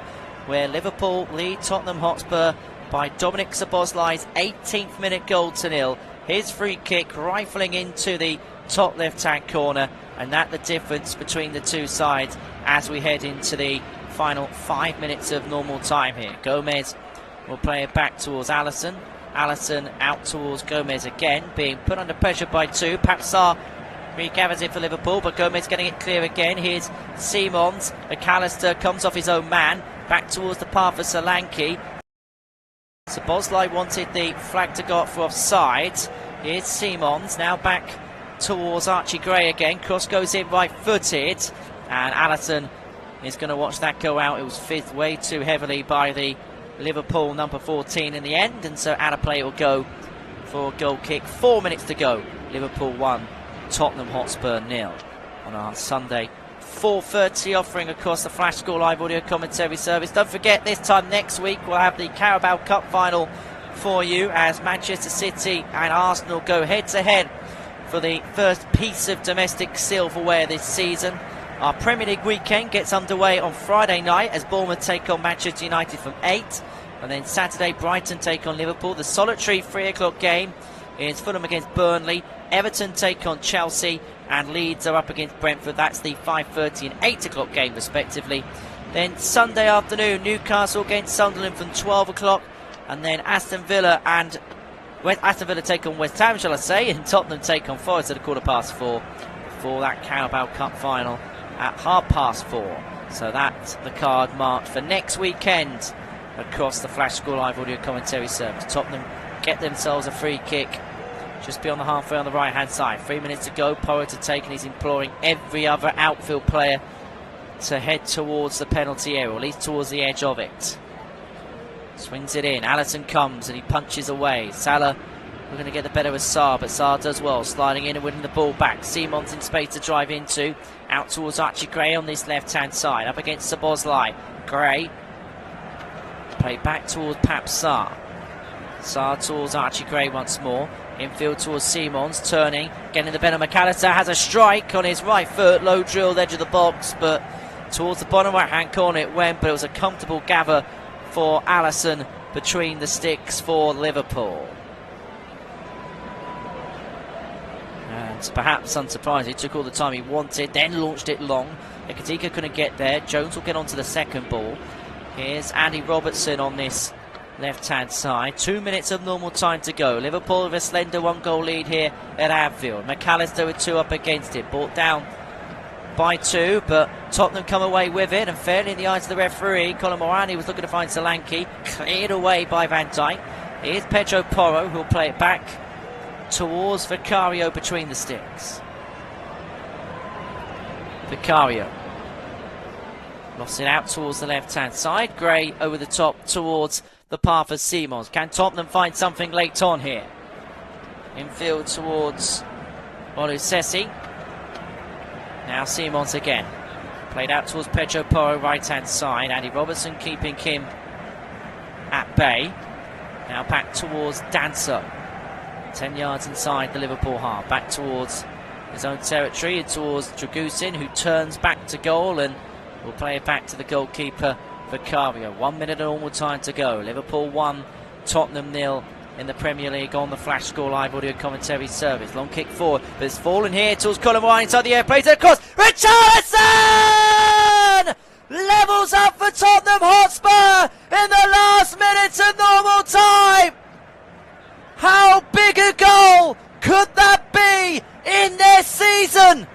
where Liverpool lead Tottenham Hotspur by Dominic Szoboszlai's 18th minute goal to nil. His free kick rifling into the top left-hand corner, and that the difference between the two sides as we head into the final 5 minutes of normal time here. Gomez will play it back towards Alisson. Alisson out towards Gomez again, being put under pressure by two. Perhaps Sarr regathers it for Liverpool, but Gomez getting it clear again. Here's Simons. McAllister comes off his own man, back towards the path of Solanke. Szoboszlai wanted the flag to go up for offside. Here's Simons, now back towards Archie Gray again. Cross goes in right-footed, and Alisson is going to watch that go out. It was fizzed way too heavily by the Liverpool number 14 in the end, and so out of play it will go for a goal kick. 4 minutes to go. Liverpool 1, Tottenham Hotspur 0 on our Sunday 4:30 offering across the Flash Score Live audio commentary service. Don't forget, this time next week we'll have the Carabao Cup final for you as Manchester City and Arsenal go head to head for the first piece of domestic silverware this season. Our Premier League weekend gets underway on Friday night as Bournemouth take on Manchester United from 8, and then Saturday Brighton take on Liverpool. The solitary 3 o'clock game is Fulham against Burnley, Everton take on Chelsea, and Leeds are up against Brentford. That's the 5:30 and 8 o'clock game respectively. Then Sunday afternoon, Newcastle against Sunderland from 12 o'clock, and then Aston Villa take on West Ham, shall I say, and Tottenham take on Forest at 4:15 before that Carabao Cup final at 4:30. So that's the card marked for next weekend across the Flash Score Live audio commentary service. Tottenham get themselves a free kick just beyond the halfway on the right hand side. 3 minutes to go, Porro to take, and he's imploring every other outfield player to head towards the penalty area, or at least towards the edge of it. Swings it in, Alisson comes and he punches away. Salah, we're going to get the better of Sarr, but Sarr does well, sliding in and winning the ball back. Simons in space to drive into, out towards Archie Gray on this left hand side, up against Szoboszlai. Gray, play back towards Sarr. Sarr towards Archie Gray once more, infield towards Simons, turning, getting the better. McAllister has a strike on his right foot, low drilled edge of the box, but towards the bottom right hand corner it went, but it was a comfortable gather for Alisson between the sticks for Liverpool. And perhaps unsurprisingly, took all the time he wanted, then launched it long. Ekitike couldn't get there. Jones will get onto the second ball. Here's Andy Robertson on this left-hand side. 2 minutes of normal time to go. Liverpool with a slender 1-goal lead here at Anfield. McAllister with 2 up against it. Brought down by 2, but Tottenham come away with it, and fairly in the eyes of the referee. Colin Morani was looking to find Solanke, cleared away by Van Dijk. Here's Pedro Porro, who'll play it back towards Vicario between the sticks. Vicario lost it out towards the left-hand side. Gray over the top towards the path of Simons. Can Tottenham find something late on here? Infield towards Olusesi. Now Simons again. Played out towards Pedro Porro, right-hand side. Andy Robertson keeping him at bay. Now back towards Dancer. 10 yards inside the Liverpool half. Back towards his own territory and towards Dragusin, who turns back to goal and will play it back to the goalkeeper, Vicario. 1 minute of normal time to go. Liverpool 1, Tottenham 0 in the Premier League on the Flash Score Live audio commentary service. Long kick forward, but it's fallen here towards Colin Wine inside the air. Plays it across. Richarlison levels up for Tottenham Hotspur in the last minutes of normal time. How big a goal could that be in this season?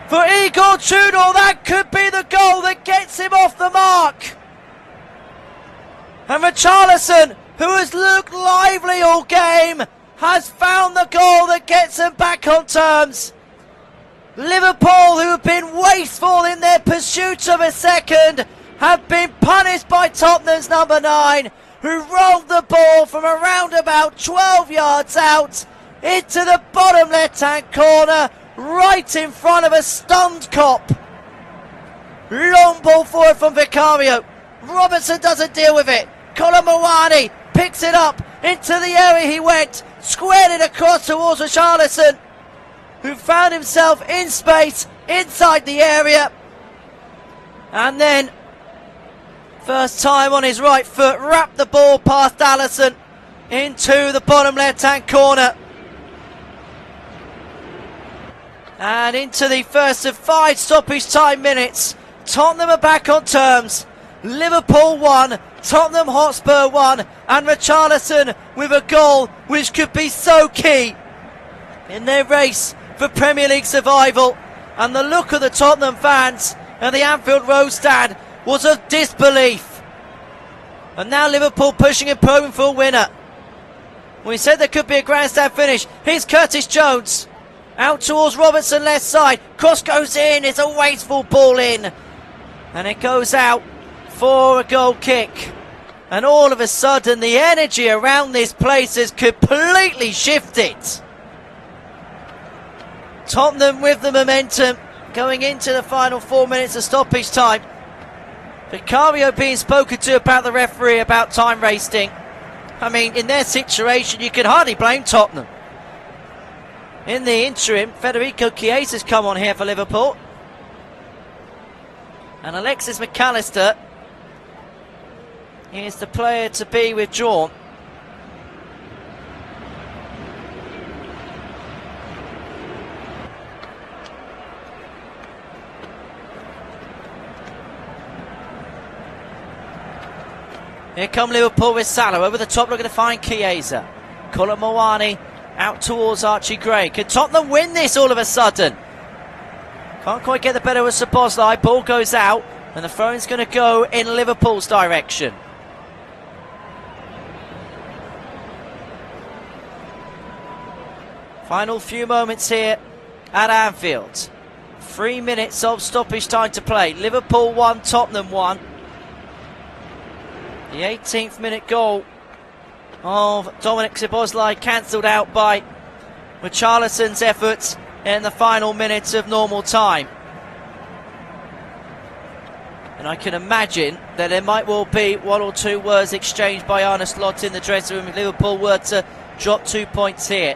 For Igor Tudor, that could be the goal that gets him off the mark. And Richarlison, who has looked lively all game, has found the goal that gets him back on terms. Liverpool, who have been wasteful in their pursuit of a second, have been punished by Tottenham's number 9, who rolled the ball from around about 12 yards out into the bottom left-hand corner, right in front of a stunned Kop. Long ball forward from Vicario. Robertson doesn't deal with it. Colin Mawani picks it up. Into the area he went. Squared it across towards Richarlison, who found himself in space inside the area. And then, first time on his right foot, wrapped the ball past Alisson into the bottom left-hand corner. And into the first of 5 stoppage time minutes. Tottenham are back on terms. Liverpool 1, Tottenham Hotspur 1, and Richarlison with a goal which could be so key in their race for Premier League survival. And the look of the Tottenham fans at the Anfield Road stand was of disbelief. And now Liverpool pushing and probing for a winner. We said there could be a grandstand finish. Here's Curtis Jones. Out towards Robertson, left side. Cross goes in. It's a wasteful ball in. And it goes out for a goal kick. And all of a sudden, the energy around this place has completely shifted. Tottenham with the momentum going into the final 4 minutes of stoppage time. Vicario being spoken to about the referee about time wasting. I mean, in their situation, you can hardly blame Tottenham. In the interim, Federico Chiesa's come on here for Liverpool. And Alexis McAllister is the player to be withdrawn. Here come Liverpool with Salah over the top, looking to find Chiesa. Colin Mawani out towards Archie Gray. Can Tottenham win this all of a sudden? Can't quite get the better of Szoboszlai. Ball goes out, and the throw-in's going to go in Liverpool's direction. Final few moments here at Anfield. 3 minutes of stoppage time to play. Liverpool 1, Tottenham 1. The 18th minute goal of Dominic Szoboszlai cancelled out by Richarlison's efforts in the final minutes of normal time. And I can imagine that there might well be 1 or 2 words exchanged by Arne Slot in the dressing room if Liverpool were to drop 2 points here.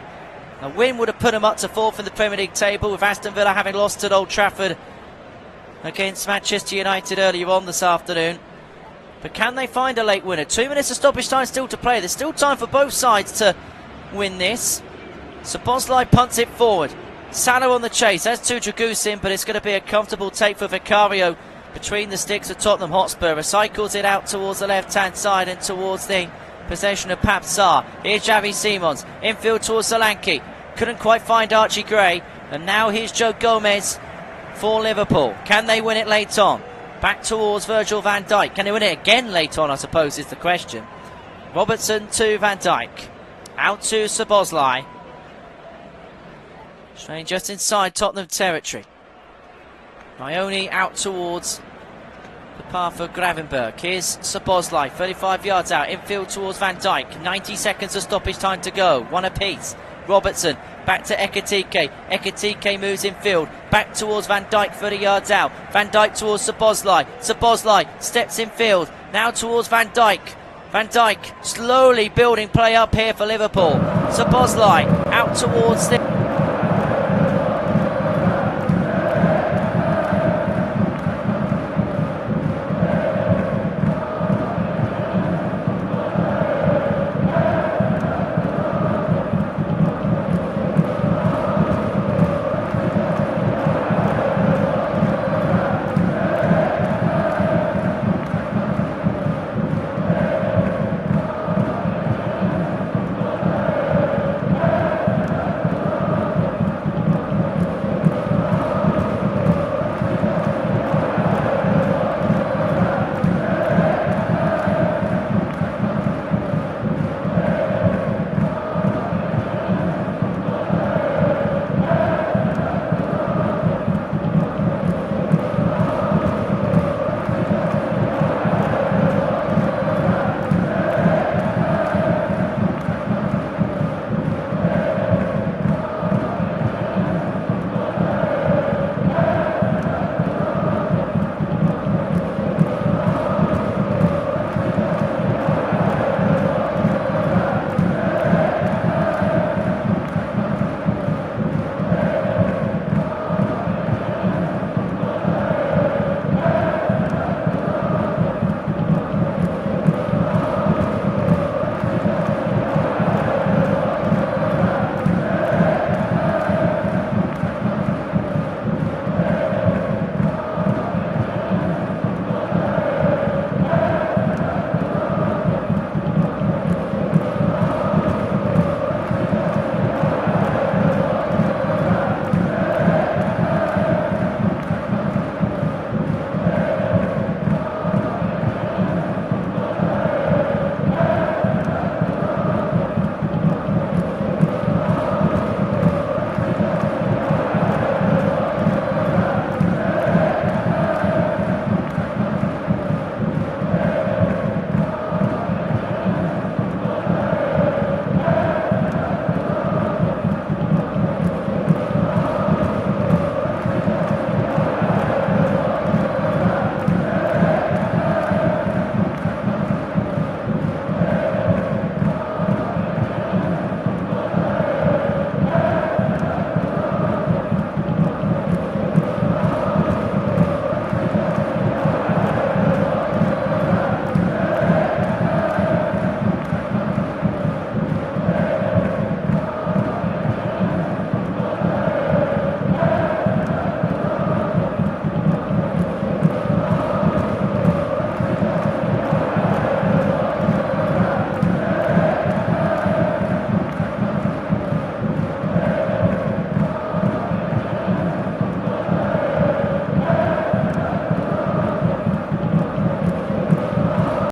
A win would have put them up to 4th in the Premier League table, with Aston Villa having lost at Old Trafford against Manchester United earlier on this afternoon. But can they find a late winner? 2 minutes of stoppage time still to play. There's still time for both sides to win this. Szoboszlai punts it forward. Salah on the chase. That's Tujugusin, but it's going to be a comfortable take for Vicario between the sticks of Tottenham Hotspur. Recycles it out towards the left-hand side and towards the possession of Pape Sarr. Here's Xavi Simons. Infield towards Solanke. Couldn't quite find Archie Gray. And now here's Joe Gomez for Liverpool. Can they win it late on? Back towards Virgil van Dijk. Can they win it again late on, I suppose, is the question. Robertson to van Dijk. Out to Szoboszlai. Straying just inside Tottenham territory. Ione out towards the path of Gravenberg. Here's Szoboszlai, 35 yards out. Infield towards van Dijk. 90 seconds of stoppage time to go. One apiece. Robertson back to Ekitike. Ekitike moves infield. Back towards Van Dijk, 30 yards out. Van Dijk towards Szoboszlai. Szoboszlai steps infield. Now towards Van Dijk. Van Dijk slowly building play up here for Liverpool. Szoboszlai out towards the